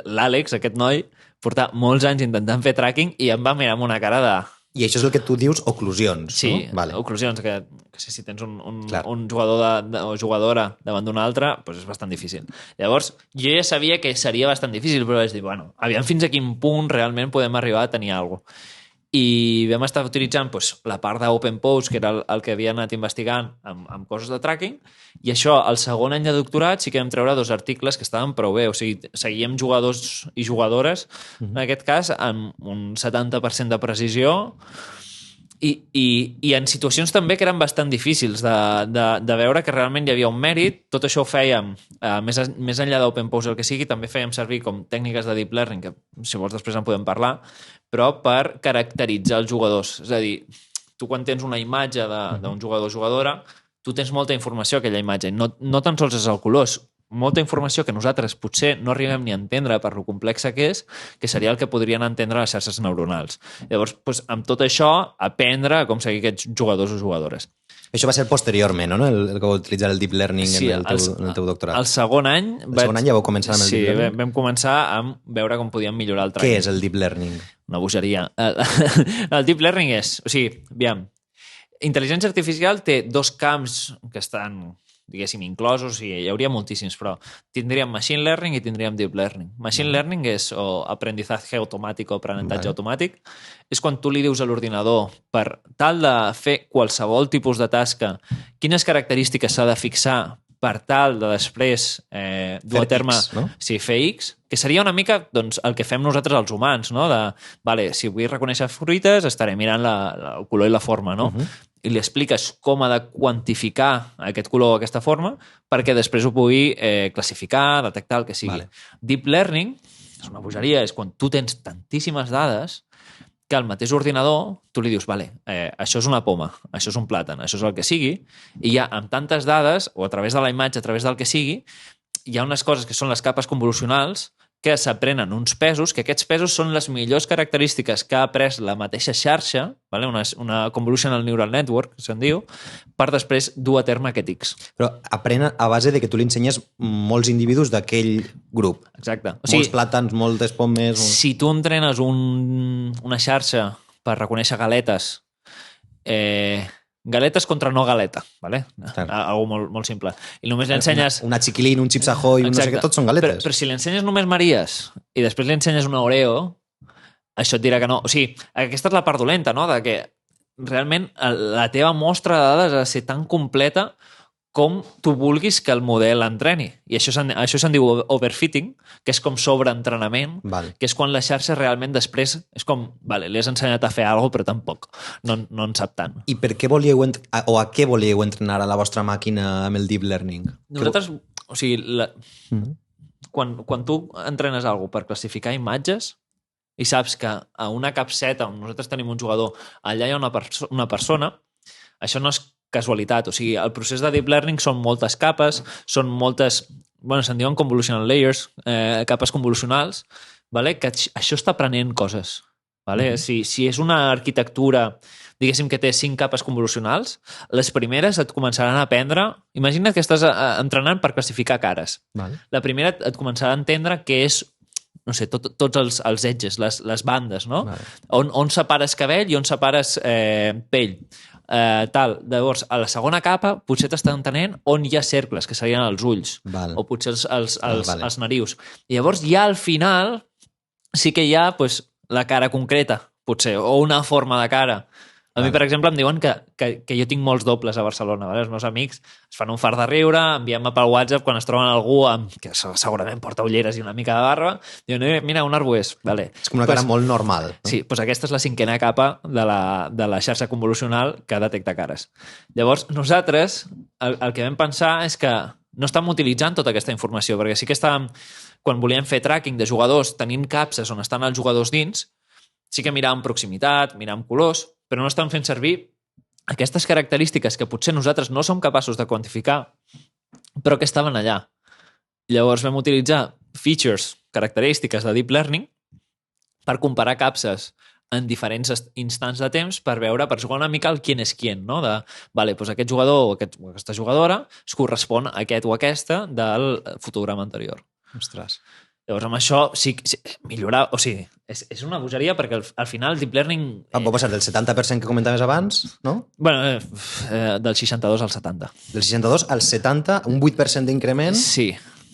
S2: l'Àlex, aquest noi, portava molts anys intentant fer tracking i em va mirar amb una cara de...
S1: I això és el que tu dius oclusions,
S2: sí,
S1: no? Vale.
S2: Oclusions, que si tens un jugador o jugadora davant d'un altre, doncs és bastant difícil. Llavors, jo ja sabia que seria bastant difícil, però vaig dir, bueno, aviam fins a quin punt realment podem arribar a tenir alguna cosa. I vam estar utilitzant la part d'Open Pose, que era el que havia anat investigant amb coses de tracking, i això, al segon any de doctorat, sí que vam treure 2 articles que estaven prou bé. O sigui, seguíem jugadors i jugadores, en aquest cas, amb un 70% de precisió, i en situacions també que eren bastant difícils de veure que realment hi havia un mèrit. Tot això ho fèiem, més enllà d'Open Pose, el que sigui, també fèiem servir com tècniques de Deep Learning, que si vols després en podem parlar, però per caracteritzar els jugadors. És a dir, tu quan tens una imatge d'un jugador o jugadora, tu tens molta informació a aquella imatge. No tan sols és el color, és molta informació que nosaltres potser no arribem ni a entendre per lo complexa que és, que seria el que podrien entendre les xarxes neuronals. Llavors, doncs, amb tot això, aprendre com seguir aquests jugadors o jugadores.
S1: Això va ser posteriorment, no? El que va utilitzar el Deep Learning en el teu doctorat.
S2: El segon any...
S1: segon any ja vau començar amb el Deep Learning?
S2: Sí, vam començar a veure com podíem millorar el tracking.
S1: Què és el Deep Learning?
S2: Una bogeria. El Deep Learning és... O sigui, aviam, intel·ligència artificial té 2 camps que estan, diguéssim, inclosos, i hi hauria moltíssims, però tindríem Machine Learning i tindríem Deep Learning. Machine Learning és aprendizaje automàtic o aprenentatge automàtic. És quan tu li dius a l'ordinador, per tal de fer qualsevol tipus de tasca, quines característiques s'ha de fixar per tal de després dur a terme fer X, que seria una mica doncs, el que fem nosaltres els humans, no? Si vull reconèixer fruites, estaré mirant el color i la forma, no? I li expliques com ha de quantificar aquest color o aquesta forma perquè després ho pugui classificar, detectar el que sigui. Deep Learning és una bogeria, és quan tu tens tantíssimes dades que al mateix ordinador tu li dius, això és una poma, això és un plàtan, això és el que sigui, i ja amb tantes dades, o a través de la imatge, a través del que sigui, hi ha unes coses que són les capes convolucionals que s'aprenen uns pesos, que aquests pesos són les millors característiques que ha après la mateixa xarxa, una convolutional neural network, que se'n diu, per després dur a terme aquest X.
S1: Però aprèn a base de que tu li ensenyes molts individus d'aquell grup.
S2: Exacte.
S1: Molts plàtans, moltes pomes...
S2: Si tu entrenes una xarxa per reconèixer galetes, galetes contra no galeta, ¿vale? Algo molt simple. I només li ensenyes...
S1: Una chiquilín, un Chips Ahoy, no sé què, tots són galetes.
S2: Però si li ensenyes només Maries i després li ensenyes una Oreo, això et dirà que no. O sigui, aquesta és la part dolenta, no? De que realment la teva mostra de dades ha de ser tan completa com tu vulguis que el model entreni. I això se'n diu overfitting, que és com sobreentrenament, que és quan la xarxa realment després és com, li has ensenyat a fer alguna cosa, però tampoc no en sap tant.
S1: I per què volíeu, o a què volíeu entrenar a la vostra màquina amb el Deep Learning?
S2: Nosaltres, o sigui, quan tu entrenes alguna cosa per classificar imatges i saps que a una capseta on nosaltres tenim un jugador, allà hi ha una persona, això no és casualitat. O sigui, el procés de Deep Learning són moltes capes, són moltes... se'n diuen convolutional layers, capes convolucionals, que això està aprenent coses. Si és una arquitectura, diguéssim, que té 5 capes convolucionals, les primeres et començaran a aprendre... Imagina't que estàs entrenant per classificar cares. La primera et començarà a entendre què és, no sé, tots els edges, les bandes, no? On separes cabell i on separes pell. Llavors, a la segona capa potser t'està entenent on hi ha cercles, que serien els ulls, o potser els narius. I llavors ja al final sí que hi ha la cara concreta, potser, o una forma de cara. A mi, per exemple, em diuen que jo tinc molts dobles a Barcelona. Els meus amics es fan un fart de riure, enviem-me pel WhatsApp quan es troben algú que segurament porta ulleres i una mica de barba, diuen, mira, un arbuès.
S1: És com una cara molt normal.
S2: Sí, aquesta és la 5a capa de la xarxa convolucional que detecta cares. Llavors, nosaltres el que vam pensar és que no estàvem utilitzant tota aquesta informació, perquè sí que estàvem, quan volíem fer tracking de jugadors, tenint capses on estan els jugadors dins, sí que miràvem proximitat, miràvem colors, però no estan fent servir aquestes característiques que potser nosaltres no som capaços de quantificar, però que estaven allà. Llavors vam utilitzar features, característiques de Deep Learning per comparar capses en diferents instants de temps per veure, per jugar una mica el quién és quién, no? Vale, doncs aquest jugador o aquesta jugadora es correspon a aquest o aquesta del fotograma anterior.
S1: Ostres.
S2: Llavors, amb això sí millorar... O sigui, és una bogeria perquè al final el Deep Learning...
S1: Pot passar del 70% que comentaves abans, no?
S2: Bueno, del 62 al 70.
S1: Del 62 al 70, un 8% d'increment
S2: Sí.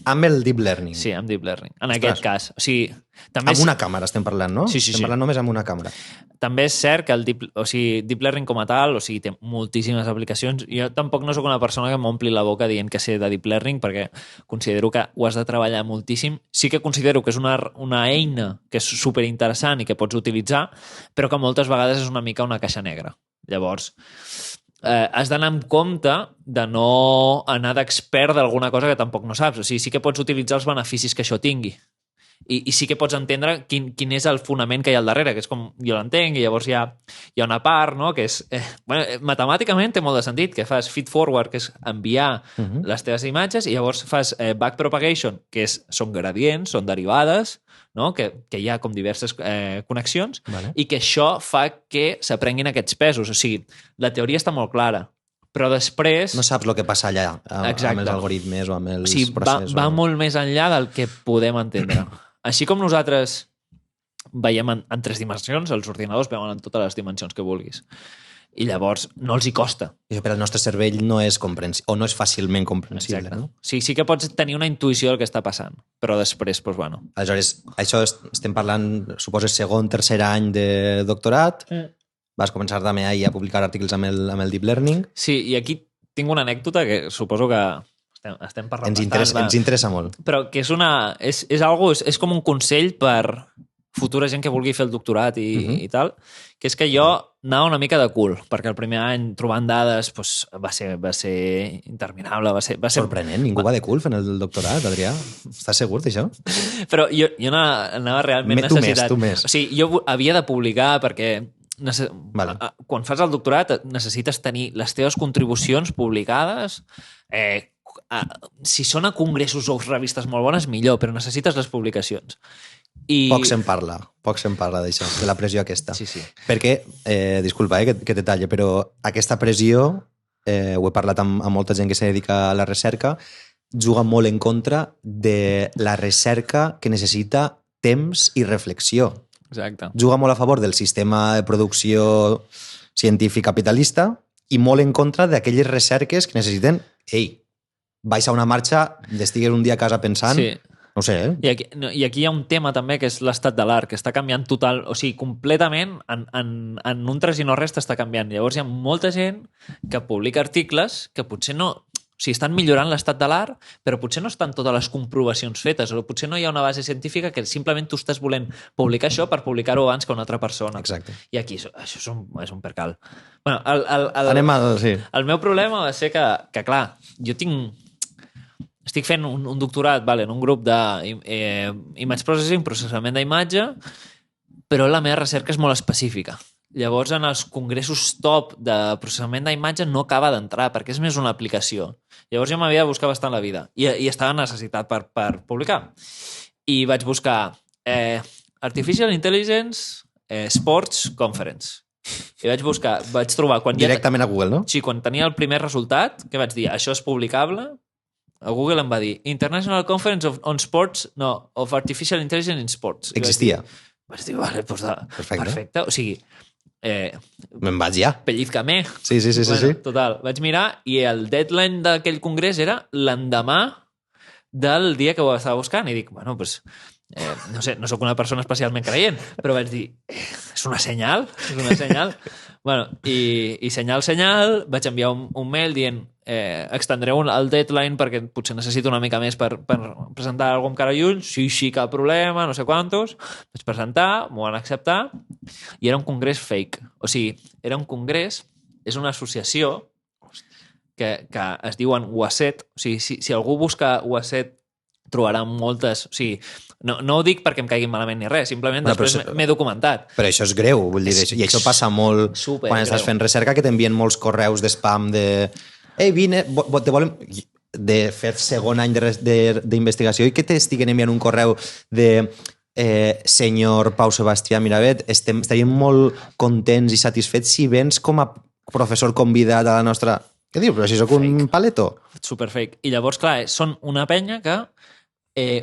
S1: amb el Deep Learning.
S2: Sí, amb Deep Learning. En aquest cas. O sigui, també
S1: amb una càmera estem parlant, no?
S2: Sí.
S1: Estem parlant només amb una càmera.
S2: També és cert que el Deep Learning com a tal, o sigui, té moltíssimes aplicacions. Jo tampoc no sóc una persona que m'ompli la boca dient que sé de Deep Learning perquè considero que ho has de treballar moltíssim. Sí que considero que és una eina que és superinteressant i que pots utilitzar, però que moltes vegades és una mica una caixa negra. Llavors, has d'anar amb compte de no anar d'expert d'alguna cosa que tampoc no saps. O sigui, sí que pots utilitzar els beneficis que això tingui. I sí que pots entendre quin és el fonament que hi ha al darrere, que és com jo l'entenc, i llavors hi ha una part, no?, que és... matemàticament té molt de sentit, que fas feed-forward, que és enviar les teves imatges, i llavors fas backpropagation, que són gradients, són derivades, no?, que hi ha com diverses connexions,
S1: vale.
S2: I que això fa que s'aprenguin aquests pesos. O sigui, la teoria està molt clara, però després...
S1: No saps el que passa allà amb els algoritmes o amb els processos.
S2: Va molt més enllà del que podem entendre. Així com nosaltres veiem en 3 dimensions, els ordinadors veuen en totes les dimensions que vulguis. I llavors no els hi costa.
S1: I per al nostre cervell no és comprensible, o no és fàcilment comprensible. No?
S2: Sí que pots tenir una intuïció del que està passant, però després, doncs, bueno...
S1: Aleshores, això estem parlant, suposo, segon, tercer any de doctorat. Vas començar també ahir a publicar articles amb el Deep Learning.
S2: Sí, i aquí tinc una anècdota que suposo que estem parlant
S1: ens interessa molt.
S2: Però que és com un consell per futura gent que vulgui fer el doctorat i tal, que és que jo anava una mica de cul, perquè el primer any trobant dades va ser interminable. Va ser
S1: sorprenent, ningú va de cul fent el doctorat, Adrià. Estàs segur d'això?
S2: Però jo anava realment necessitat.
S1: Tu més.
S2: O sigui, jo havia de publicar perquè
S1: vale.
S2: Quan fas el doctorat necessites tenir les teves contribucions publicades. Si són a congressos o revistes molt bones, millor, però necessites les publicacions.
S1: Poc se'n parla d'això, de la pressió aquesta.
S2: Sí.
S1: Perquè, disculpa que te talle, però aquesta pressió, ho he parlat amb molta gent que se dedica a la recerca, juga molt en contra de la recerca que necessita temps i reflexió.
S2: Exacte.
S1: Juga molt a favor del sistema de producció científic capitalista i molt en contra d'aquelles recerques que necessiten vais a una marxa, estigues un dia a casa pensant...
S2: Sí.
S1: No sé,
S2: I aquí hi ha un tema també que és l'estat de l'art, que està canviant total, o sigui, completament, en un tres i no res està canviant. Llavors hi ha molta gent que publica articles que potser no... O sigui, estan millorant l'estat de l'art, però potser no estan totes les comprovacions fetes, o potser no hi ha una base científica que simplement tu estàs volent publicar això per publicar-ho abans que una altra persona.
S1: Exacte.
S2: I aquí això és un percal. Bueno, el meu problema va ser que clar, jo estic fent un doctorat en un grup d'image processing, processament d'imatge, però la meva recerca és molt específica. Llavors, en els congressos top de processament d'imatge no acaba d'entrar, perquè és més una aplicació. Llavors jo m'havia de buscar bastant la vida i estava necessitat per publicar. I vaig buscar Artificial Intelligence Sports Conference. I vaig trobar...
S1: Directament a Google, no?
S2: Sí, quan tenia el primer resultat, que vaig dir, això és publicable, a Google em va dir International Conference of Artificial Intelligence in Sports.
S1: Existia.
S2: Vaig dir, vale, doncs perfecte. O sigui,
S1: me'n vaig ja.
S2: Pellizcame.
S1: Sí.
S2: Total, vaig mirar i el deadline d'aquell congrés era l'endemà del dia que ho estava buscant. I dic, bueno, doncs, no sé, no sóc una persona especialment creient, però vaig dir, és una senyal? Bueno, i senyal, vaig enviar un mail dient extendreu el deadline perquè potser necessito una mica més per presentar alguna cosa encara lluny. Sí, cap problema, no sé quantos. Vaig presentar, m'ho van acceptar i era un congrés fake. O sigui, era un congrés, és una associació que es diuen WASET. O sigui, si algú busca WASET trobarà moltes... O sigui, no ho dic perquè em caiguin malament ni res, simplement després m'he documentat.
S1: Però això és greu, vull dir, i això passa molt quan estàs fent recerca, que t'envien molts correus d'espam de... Ei, vine, te volem... de fer segon any d'investigació i que t'estiguen enviant un correu de senyor Pau Sebastià Miravet, estaríem molt contents i satisfets si vens com a professor convidat a la nostra... Què dius? Però si sóc un paleto.
S2: Super fake. I llavors, clar, són una penya que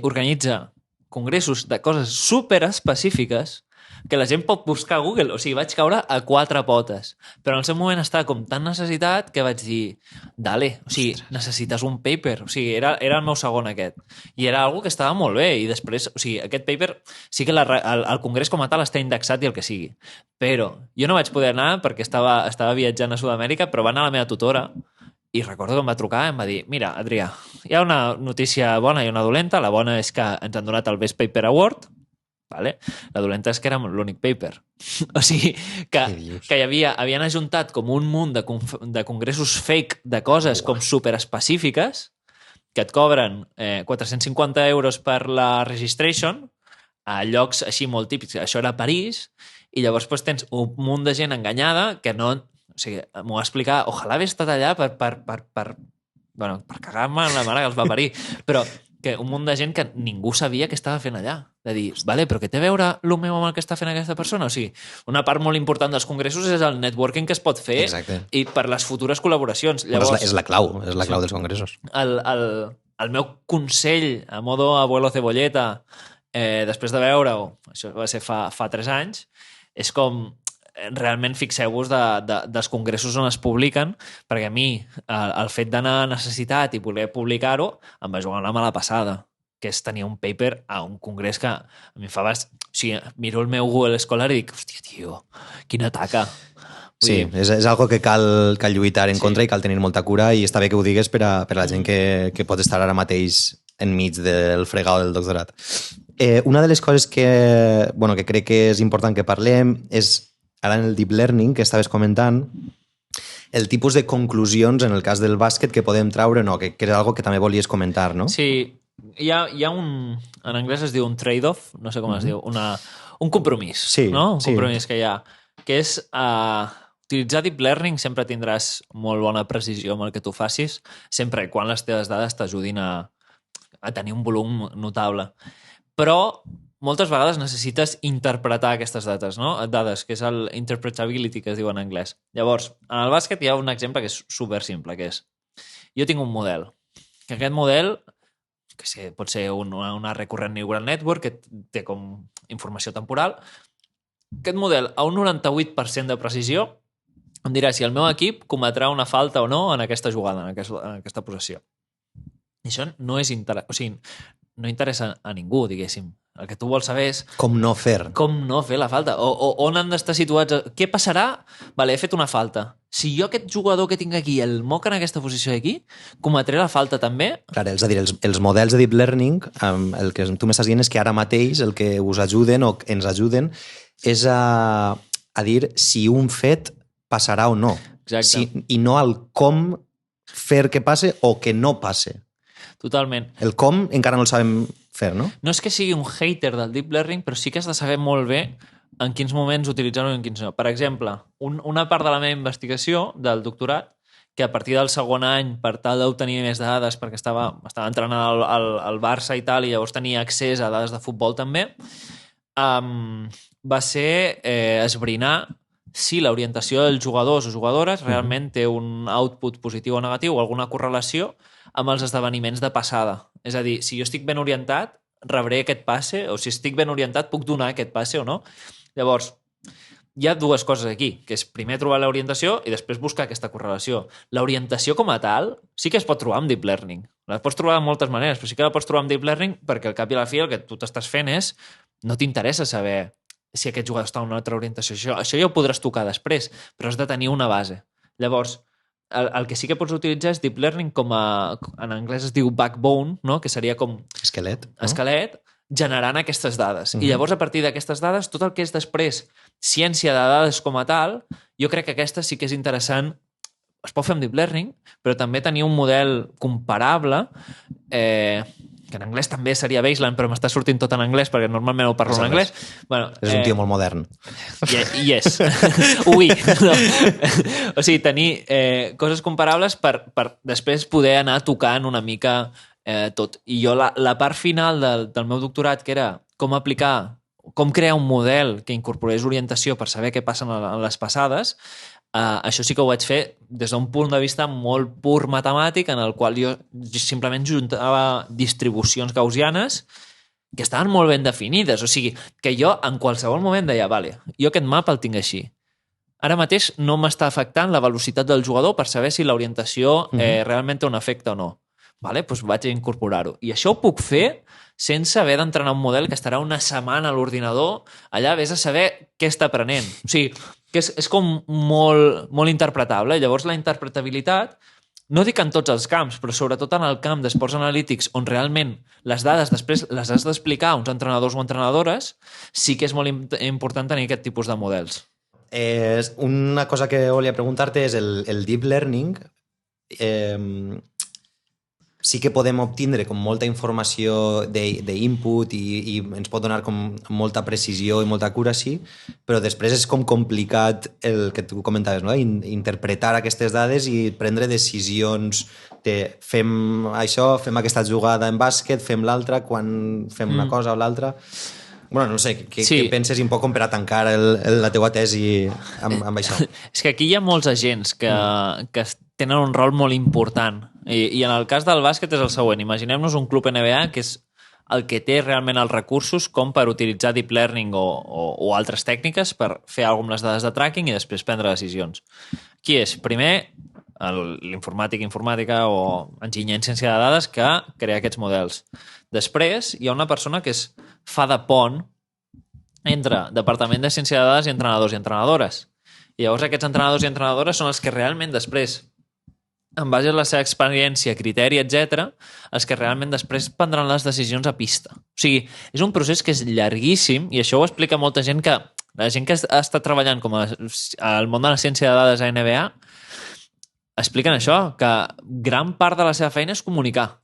S2: organitza congressos de coses super específiques que la gent pot buscar a Google. O sigui, vaig caure a 4 potes. Però en el seu moment estava com tan necessitat que vaig dir, dale, o sigui, necessites un paper. O sigui, era el meu segon aquest. I era algo que estava molt bé. I després, o sigui, aquest paper sí que el congrés com a tal està indexat i el que sigui. Però jo no vaig poder anar perquè estava viatjant a Sud-amèrica, però va anar la meva tutora i recordo que em va trucar i em va dir, mira, Adrià, hi ha una notícia bona i una dolenta. La bona és que ens han donat el Best Paper Award. Vale? La dolenta és que érem l'únic paper. O sigui, que havien ajuntat com un munt de congressos fake de coses com superespecífiques que et cobren 450 euros per la registration a llocs així molt típics. Això era a París i llavors doncs, tens un munt de gent enganyada que no... O sigui, m'ho va explicar, ojalà haver estat allà per cagar-me en la mare que els va parir. Però que un munt de gent que ningú sabia què estava fent allà. De dir, vale, però què té a veure el meu amb el que està fent aquesta persona? O sigui, una part molt important dels congressos és el networking que es pot fer. Exacte. I per les futures col·laboracions. Llavors,
S1: és la clau dels congressos.
S2: El meu consell, a modo abuelo cebolleta, després de veure-ho, això va ser fa 3 anys, és com realment fixeu-vos dels congressos on es publiquen, perquè a mi el fet d'anar a necessitat i voler publicar-ho em va jugar una mala passada, que és tenir un paper a un congrés que a mi fa O sigui, miro el meu Google escolar i dic, hòstia, tio, quina taca.
S1: Sí, és algo que cal lluitar en contra i cal tenir molta cura, i està bé que ho digues per a la gent que pot estar ara mateix enmig del fregado del doctorat. Una de les coses que crec que és important que parlem és ara en el deep learning que estaves comentant, el tipus de conclusions en el cas del bàsquet que podem traure, no? Que és algo que també volies comentar, no?
S2: Sí, hi ha un... En anglès es diu un trade-off, no sé com es diu, un compromís,
S1: sí,
S2: no? Un compromís que hi ha, que és utilitzar deep learning sempre tindràs molt bona precisió amb el que tu facis, sempre i quan les teves dades t'ajudin a tenir un volum notable. Però moltes vegades necessites interpretar aquestes dades, que és el interpretability, que es diu en anglès. Llavors, en el bàsquet hi ha un exemple que és super simple, que és, jo tinc un model, que aquest model, que sé, pot ser una recurrent neural network, que té com informació temporal. Aquest model, a un 98% de precisió, em dirà si el meu equip cometrà una falta o no en aquesta jugada, en aquesta possessió. I això no és interessant, o sigui, no interessa a ningú, diguéssim. El que tu vols saber és...
S1: Com no fer
S2: la falta. O on han d'estar situats... Què passarà? Vale, he fet una falta. Si jo aquest jugador que tinc aquí el moc en aquesta posició d'aquí, cometré la falta també?
S1: Clar, és a dir, els models de deep learning, el que tu m'estàs dient és que ara mateix el que us ajuden o ens ajuden és a dir si un fet passarà o no.
S2: Exacte.
S1: I no el com fer que passe o que no passe.
S2: Totalment.
S1: El com encara no el sabem fer, no?
S2: No és que sigui un hater del deep learning, però sí que has de saber molt bé en quins moments utilitzar-ho i en quins no. Per exemple, una part de la meva investigació del doctorat, que a partir del segon any, per tal d'obtenir més dades, perquè estava entrenant al Barça i tal, i llavors tenia accés a dades de futbol també, va ser esbrinar si l'orientació dels jugadors o jugadores realment té un output positiu o negatiu o alguna correlació amb els esdeveniments de passada. És a dir, si jo estic ben orientat, rebré aquest passe, o si estic ben orientat, puc donar aquest passe o no. Llavors, hi ha dues coses aquí, que és primer trobar l'orientació i després buscar aquesta correlació. L'orientació com a tal sí que es pot trobar amb deep learning. La pots trobar de moltes maneres, però sí que la pots trobar amb deep learning perquè al cap i a la fi el que tu t'estàs fent és no t'interessa saber si aquest jugador està en una altra orientació. Això ja ho podràs tocar després, però has de tenir una base. Llavors, el que sí que pots utilitzar és deep learning com en anglès es diu backbone, no? Que seria com...
S1: Esquelet. No?
S2: Esquelet, generant aquestes dades. I llavors, a partir d'aquestes dades, tot el que és després ciència de dades com a tal, jo crec que aquesta sí que és interessant. Es pot fer amb deep learning, però també tenir un model comparable que que en anglès també seria baseline, però m'està sortint tot en anglès perquè normalment ho parlo en anglès. Bueno,
S1: és un tio molt modern.
S2: Yes. Ui. No. O sigui, tenir coses comparables per després poder anar tocant una mica tot. I jo la part final del meu doctorat, que era com crear un model que incorporés orientació per saber què passa en les passades, això sí que ho vaig fer des d'un punt de vista molt pur matemàtic, en el qual jo simplement juntava distribucions gaussianes que estaven molt ben definides. O sigui, que jo en qualsevol moment deia, vale, jo aquest mapa el tinc així. Ara mateix no m'està afectant la velocitat del jugador per saber si l'orientació realment té un efecte o no. Vale, doncs vaig a incorporar-ho. I això ho puc fer sense haver d'entrenar un model que estarà una setmana a l'ordinador, allà vés a saber què està aprenent. O sigui, que és com molt interpretable. Llavors, la interpretabilitat, no dic en tots els camps, però sobretot en el camp d'esports analítics, on realment les dades després les has d'explicar a uns entrenadors o entrenadores, sí que és molt important tenir aquest tipus de models.
S1: Una cosa que volia preguntar-te és el deep learning. Sí que podem obtindre com molta informació d'input i ens pot donar com molta precisió i molta accuracy, però després és com complicat el que tu comentaves, no? Interpretar aquestes dades i prendre decisions de fem això, fem aquesta jugada en bàsquet, fem l'altra, quan fem una cosa o l'altra. Bueno, no sé, què penses un poc com per a tancar la teua tesi amb això?
S2: És que aquí hi ha molts agents que tenen un rol molt important. I en el cas del bàsquet és el següent. Imaginem-nos un club NBA que és el que té realment els recursos com per utilitzar deep learning o altres tècniques per fer alguna amb les dades de tracking i després prendre decisions. Qui és? Primer, l'informàtica o enginyer en ciència de dades que crea aquests models. Després, hi ha una persona que fa de pont entre departament de ciència de dades i entrenadors i entrenadores. I llavors aquests entrenadors i entrenadores són els que realment després, en base a la seva experiència, criteri, etc., els que realment després prendran les decisions a pista. O sigui, és un procés que és llarguíssim i això ho explica molta gent que... La gent que ha estat treballant com al món de la ciència de dades a NBA expliquen això, que gran part de la seva feina és comunicar.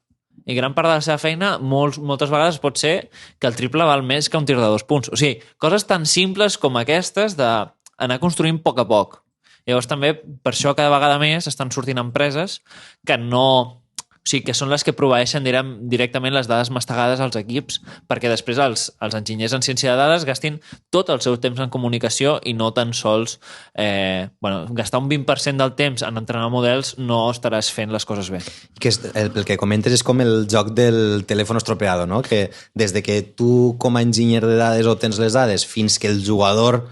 S2: I gran part de la seva feina moltes vegades pot ser que el triple val més que un tir de 2 punts. O sigui, coses tan simples com aquestes d'anar construint a poc. Llavors també, per això cada vegada més estan sortint empreses que no... O sigui, que són les que proveeixen directament les dades mastegades als equips perquè després els enginyers en ciència de dades gastin tot el seu temps en comunicació i no tan sols... gastar un 20% del temps en entrenar models no estaràs fent les coses bé.
S1: El que comentes és com el joc del telèfon estropeado, no? Que des de que tu com a enginyer de dades obtens les dades fins que el jugador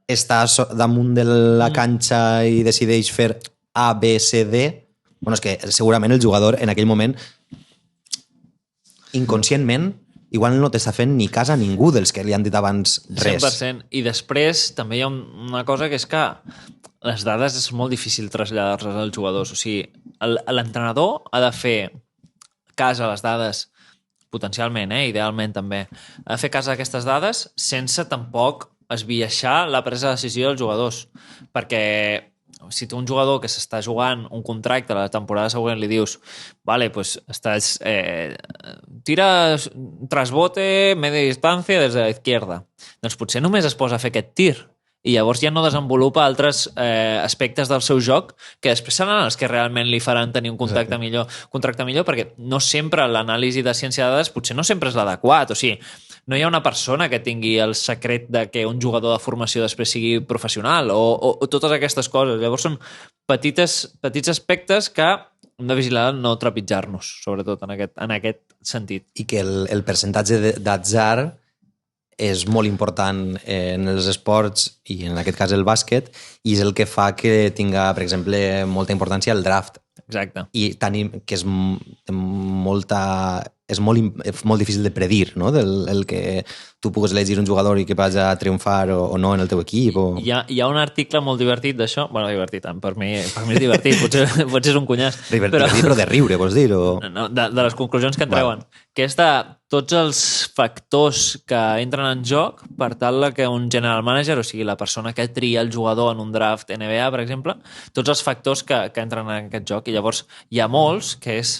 S1: està damunt de la canxa i decideix fer A, B, C, D... Bueno, és que segurament el jugador en aquell moment inconscientment igual no t'està fent ni cas a ningú dels que li han dit abans res.
S2: 100%. I després també hi ha una cosa que és que les dades és molt difícil traslladar-les als jugadors. O sigui, l'entrenador ha de fer cas a les dades potencialment, idealment també. Ha de fer cas a aquestes dades sense tampoc esbiaixar la presa de decisió dels jugadors. Perquè si tu un jugador que s'està jugant un contracte la temporada següent li dius vale, pues estàs tira trasbote media distància des de la izquierda, doncs potser només es posa a fer aquest tir i llavors ja no desenvolupa altres aspectes del seu joc que després seran els que realment li faran tenir un contracte millor, perquè no sempre l'anàlisi de ciència de dades potser no sempre és l'adequat, o sigui, no hi ha una persona que tingui el secret de que un jugador de formació després sigui professional o totes aquestes coses. Llavors són petits aspectes que hem de vigilar no trepitjar-nos, sobretot en aquest sentit.
S1: I que el percentatge d'atzar és molt important en els esports i en aquest cas el bàsquet i és el que fa que tinga, per exemple, molta importància el draft.
S2: Exacte.
S1: I que és molt difícil de predir, no? El que tu puguis elegir un jugador i que vagi a triomfar o no en el teu equip.
S2: Hi ha un article molt divertit d'això. Bueno, divertit, per mi és divertit, potser és un cunyàs.
S1: Però de riure, vols dir?
S2: No, de les conclusions que en treuen. Que és de tots els factors que entren en joc per tal que un general manager, o sigui, la persona que tria el jugador en un draft NBA, per exemple, tots els factors que entren en aquest joc. I llavors hi ha molts que és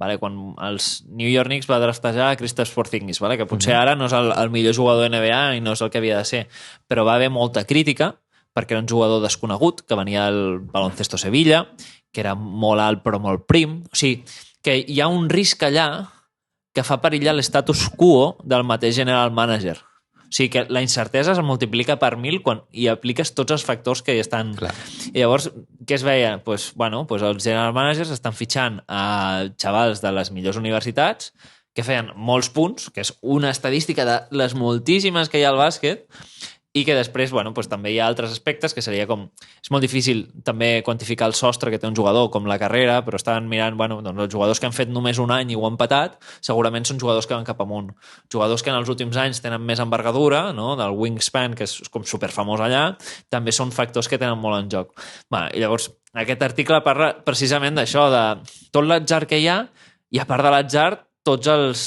S2: vale? Quan els New York Knicks va draftejar Kristaps Porzingis, vale? Que potser ara no és el millor jugador de NBA i no és el que havia de ser, però va haver molta crítica perquè era un jugador desconegut, que venia del Baloncesto Sevilla, que era molt alt però molt prim. O sigui, que hi ha un risc allà que fa perillar l'estatus quo del mateix general manager. O sigui que la incertesa es multiplica per 1000 quan hi apliques tots els factors que hi estan.
S1: Clar.
S2: I llavors, què es veia? Pues, bueno, pues els general managers estan fitxant a xavals de les millors universitats que feien molts punts, que és una estadística de les moltíssimes que hi ha al bàsquet, i que després, bueno, pues, també hi ha altres aspectes que seria com... És molt difícil també quantificar el sostre que té un jugador, com la carrera, però estaven mirant, bueno, doncs els jugadors que han fet només un any i ho han patat, segurament són jugadors que van cap amunt. Jugadors que en els últims anys tenen més envergadura, no? Del wingspan, que és com superfamós allà, també són factors que tenen molt en joc. Va, i llavors, aquest article parla precisament d'això, de tot l'atzar que hi ha, i a part de l'atzar, tots els...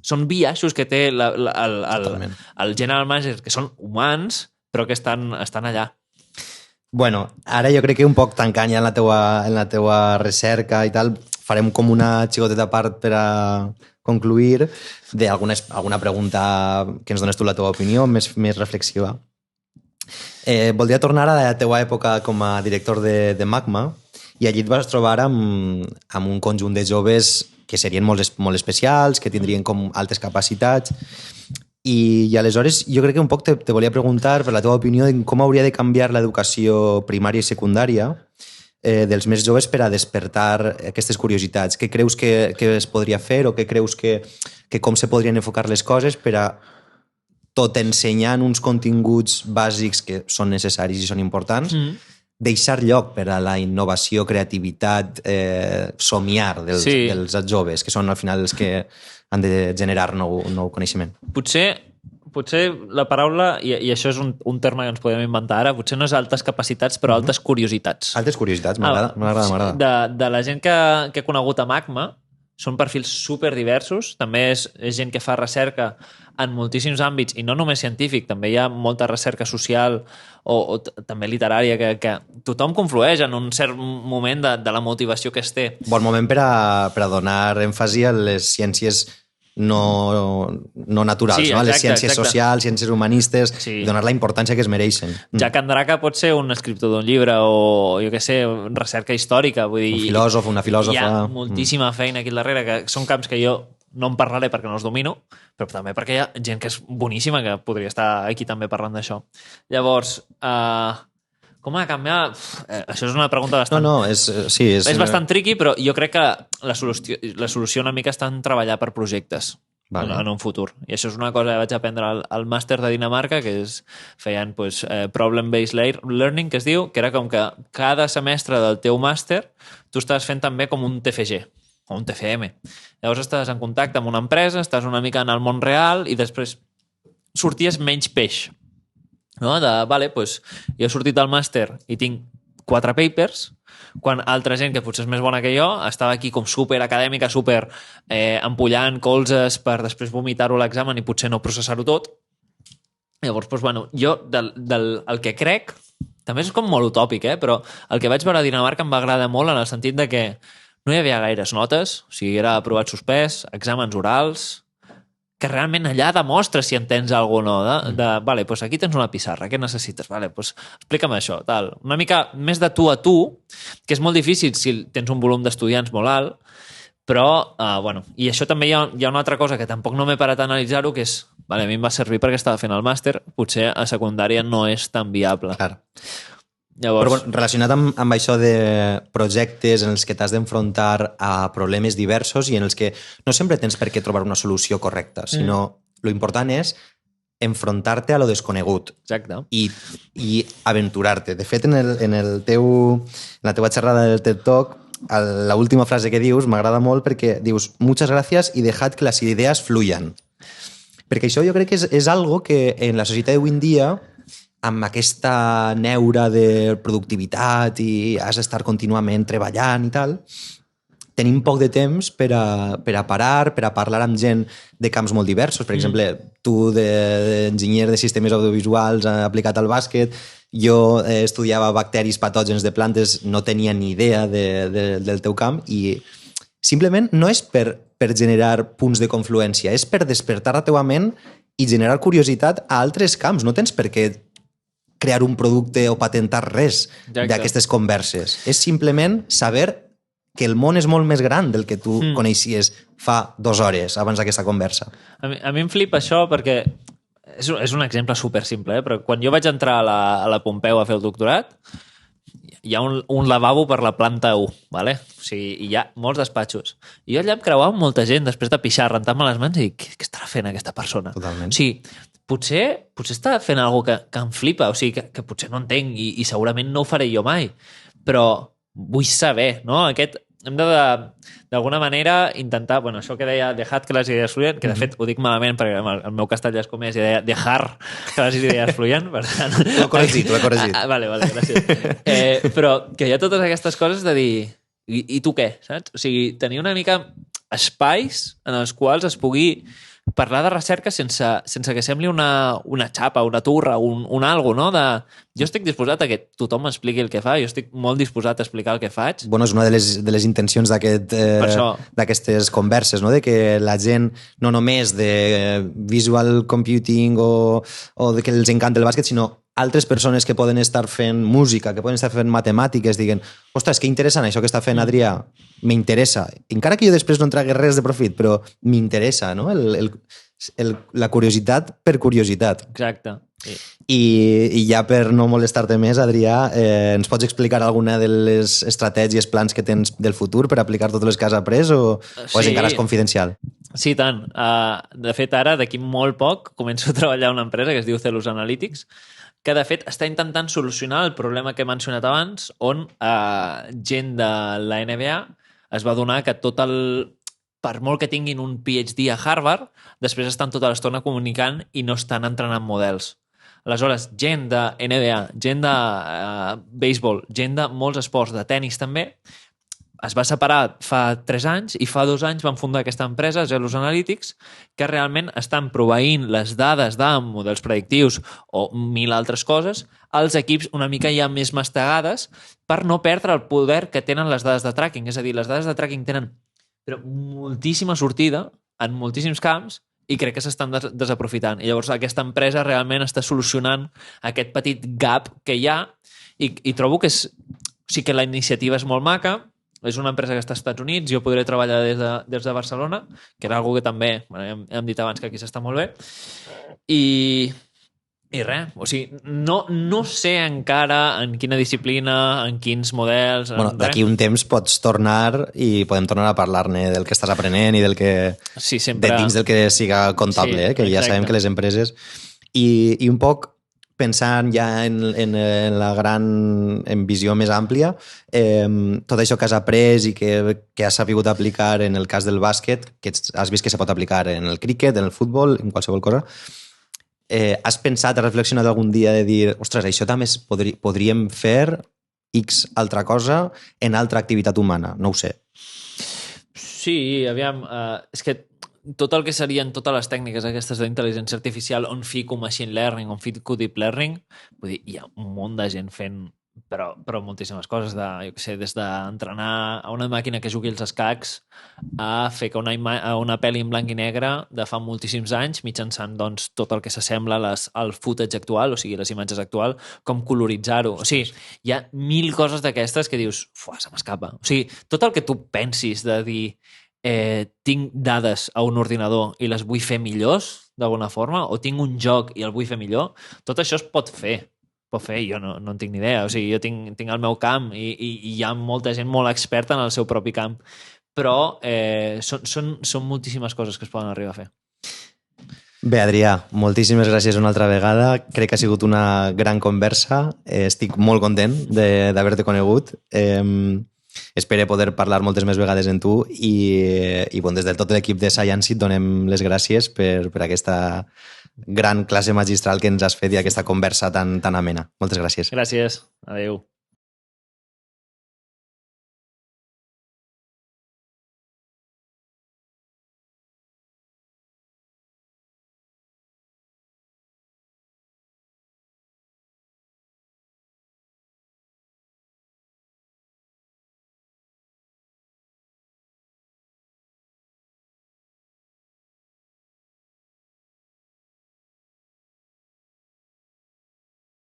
S2: Són biaixos que té el general manager, que són humans, però que estan allà.
S1: Bueno, ara jo crec que un poc tancant ja en la teua recerca i tal, farem com una xicoteta part per a concluir d'alguna pregunta que ens dones tu la teva opinió, més reflexiva. Voldria tornar a la teua època com a director de Magma, i allí et vas trobar amb un conjunt de joves que serien molt especials, que tindrien com altes capacitats, i aleshores jo crec que un poc te volia preguntar per la teva opinió de com hauria de canviar l'educació primària i secundària dels més joves per a despertar aquestes curiositats. Què creus que es podria fer, o què creus que com se podrien enfocar les coses per a tot ensenyant uns continguts bàsics que són necessaris i són importants, deixar lloc per a la innovació, creativitat, somiar dels joves, que són al final els que han de generar nou coneixement.
S2: Potser la paraula, i això és un terme que ens podem inventar ara, potser no és altes capacitats, però altes curiositats.
S1: Altes curiositats, m'agrada.
S2: De la gent que he conegut a Magma, són perfils superdiversos, també és gent que fa recerca en moltíssims àmbits, i no només científic, també hi ha molta recerca social o també literària, que tothom conflueix en un cert moment de la motivació que es té.
S1: Bon moment per a donar èmfasi a les ciències no naturals,
S2: sí,
S1: no?
S2: Exacte,
S1: les ciències socials, ciències humanistes,
S2: sí.
S1: I donar la importància que es mereixen.
S2: Jack Andraka pot ser un escriptor d'un llibre o, jo què sé, recerca històrica. Vull dir,
S1: un filòsof, una filòsofa...
S2: Hi ha moltíssima feina aquí al darrere, que són camps que jo no en parlaré perquè no els domino, però també perquè hi ha gent que és boníssima que podria estar aquí també parlant d'això. Llavors, com ha de canviar? Això és una pregunta bastant...
S1: No, és
S2: bastant tricky, però jo crec que la solució una mica està en treballar per projectes en un futur. I això és una cosa que vaig aprendre al màster de Dinamarca, que feien problem-based learning, que es diu, que era com que cada semestre del teu màster tu estàs fent també com un TFG o un TFM. Llavors estàs en contacte amb una empresa, estàs una mica en el món real i després sorties menys peix. No? Vale, doncs, jo he sortit del màster i tinc 4 papers, quan altra gent que potser és més bona que jo estava aquí com super acadèmica, super empollant colzes per després vomitar-ho a l'examen i potser no processar-ho tot. Llavors, doncs, bueno, jo el que crec, també és com molt utòpic, però el que vaig veure a Dinamarca em va agradar molt en el sentit de que no hi havia gaires notes, o sigui, era aprovat suspès, exàmens orals, que realment allà demostres si entens alguna cosa, no? Vale, doncs aquí tens una pissarra, què necessites? Vale, doncs explica'm això, tal. Una mica més de tu a tu, que és molt difícil si tens un volum d'estudiants molt alt, però, bueno, i això també hi ha una altra cosa que tampoc no m'he parat a analitzar-ho, que és, vale, a mi em va servir perquè estava fent el màster, potser a secundària no és tan viable.
S1: Clar.
S2: Llavors...
S1: Però relacionat amb això de projectes en els que t'has d'enfrontar a problemes diversos i en els que no sempre tens per què trobar una solució correcta, sinó lo important és enfrontar-te a lo desconegut.
S2: Exacte.
S1: I aventurar-te. De fet, en la teva xerrada del TED Talk, la última frase que dius m'agrada molt perquè dius «Muchas gracias y dejad que las ideas fluyan». Perquè això jo crec que és algo que en la societat d'avui en dia, amb aquesta neura de productivitat i has d'estar contínuament treballant i tal, tenim poc de temps per a parar, per a parlar amb gent de camps molt diversos. Per exemple, tu d'enginyer de sistemes audiovisuals aplicat al bàsquet, jo estudiava bacteris patògens de plantes, no tenia ni idea del teu camp i simplement no és per generar punts de confluència, és per despertar la teva ment i generar curiositat a altres camps. No tens per què crear un producte o patentar res d'aquestes converses. És simplement saber que el món és molt més gran del que tu coneixies fa 2 hores abans d'aquesta conversa.
S2: A mi em flipa això perquè és un exemple super simple, però quan jo vaig entrar a la Pompeu a fer el doctorat, hi ha un lavabo per la planta 1, ¿vale? O sigui, hi ha molts despatxos. I jo allà em creuava amb molta gent després de pixar, rentar-me les mans i què estarà fent aquesta persona?
S1: Totalment.
S2: O sigui, potser està fent alguna cosa que em flipa, o sigui, que potser no entenc i segurament no ho faré jo mai, però vull saber, no? Hem d'alguna manera intentar, bueno, això que deia dejad que les idees fluyen, que de fet ho dic malament perquè el meu castellà és com és, i deia dejar que les idees fluyen, per tant...
S1: Ho he corregit.
S2: Vale, gràcies. Però que hi ha totes aquestes coses de dir, i tu què, saps? O sigui, tenir una mica espais en els quals es pugui parlar de recerca sense que sembli una xapa, una turra, un algo, no? Jo estic disposat a que tothom m'expliqui el que fa, jo estic molt disposat a explicar el que faig.
S1: Bueno, és una de les intencions d'aquestes converses, no? De que la gent, no només de visual computing o de que els encanta el bàsquet, sinó altres persones que poden estar fent música, que poden estar fent matemàtiques, diguen, ostres, que interessant això que està fent Adrià, m'interessa. Encara que jo després no en tragui res de profit, però m'interessa, no? La curiositat per curiositat.
S2: Exacte. Sí.
S1: I ja per no molestar-te més, Adrià, ens pots explicar alguna de les estratègies, plans que tens del futur per aplicar totes les que has après o és encara és confidencial?
S2: Sí, tant. De fet, ara, d'aquí molt poc, començo a treballar a una empresa que es diu Celus Analytics, que de fet està intentant solucionar el problema que he mencionat abans, on gent de la NBA es va adonar que per molt que tinguin un PhD a Harvard, després estan tota l'estona comunicant i no estan entrenant models. Aleshores, gent de NBA, gent de béisbol, gent de molts esports, de tennis també, es va separar fa 3 anys i fa 2 anys van fundar aquesta empresa, Celus Analytics, que realment estan proveint les dades de models predictius o 1000 altres coses als equips una mica ja més mastegades per no perdre el poder que tenen les dades de tracking. És a dir, les dades de tracking tenen però moltíssima sortida en moltíssims camps i crec que s'estan desaprofitant. I llavors aquesta empresa realment està solucionant aquest petit gap que hi ha i trobo que sí que la iniciativa és molt maca. És una empresa que està als Estats Units, jo podré treballar des de Barcelona, que era una cosa que també, hem dit abans que aquí s'està molt bé, i res, o sigui, no sé encara en quina disciplina, en quins models...
S1: Bueno, d'aquí un temps pots tornar i podem tornar a parlar-ne del que estàs aprenent i del que...
S2: Sí, sempre...
S1: dins del que siga comptable, sí, que ja sabem que les empreses... I un poc pensant ja en la en visió més àmplia, tot això que has après i que has sabut aplicar en el cas del bàsquet, que has vist que se pot aplicar en el críquet, en el futbol, en qualsevol cosa, has pensat, has reflexionat algun dia de dir, ostres, això també podríem fer X altra cosa en altra activitat humana? No ho sé.
S2: Sí, aviam, és que tot el que serien totes les tècniques aquestes d'intel·ligència artificial on fico machine learning, on fico deep learning, vull dir, hi ha un munt de gent fent però moltíssimes coses, jo què sé, des d'entrenar a una màquina que jugui els escacs a fer que una pel·li en blanc i negre de fa moltíssims anys mitjançant doncs, tot el que s'assembla al footage actual, o sigui, les imatges actual, com coloritzar-ho. O sigui, hi ha 1000 coses d'aquestes que dius, se m'escapa. O sigui, tot el que tu pensis de dir tinc dades a un ordinador i les vull fer millors, d'alguna forma, o tinc un joc i el vull fer millor, tot això es pot fer. Jo no en tinc ni idea. O sigui, jo tinc el meu camp i hi ha molta gent molt experta en el seu propi camp. Però són moltíssimes coses que es poden arribar a fer.
S1: Bé, Adrià, moltíssimes gràcies una altra vegada. Crec que ha sigut una gran conversa. Estic molt content d'haver-te conegut. Espero poder parlar moltes més vegades amb tu i bon, des de tot l'equip de Science et donem les gràcies per aquesta gran classe magistral que ens has fet i aquesta conversa tan amena. Moltes gràcies.
S2: Gràcies. Adéu.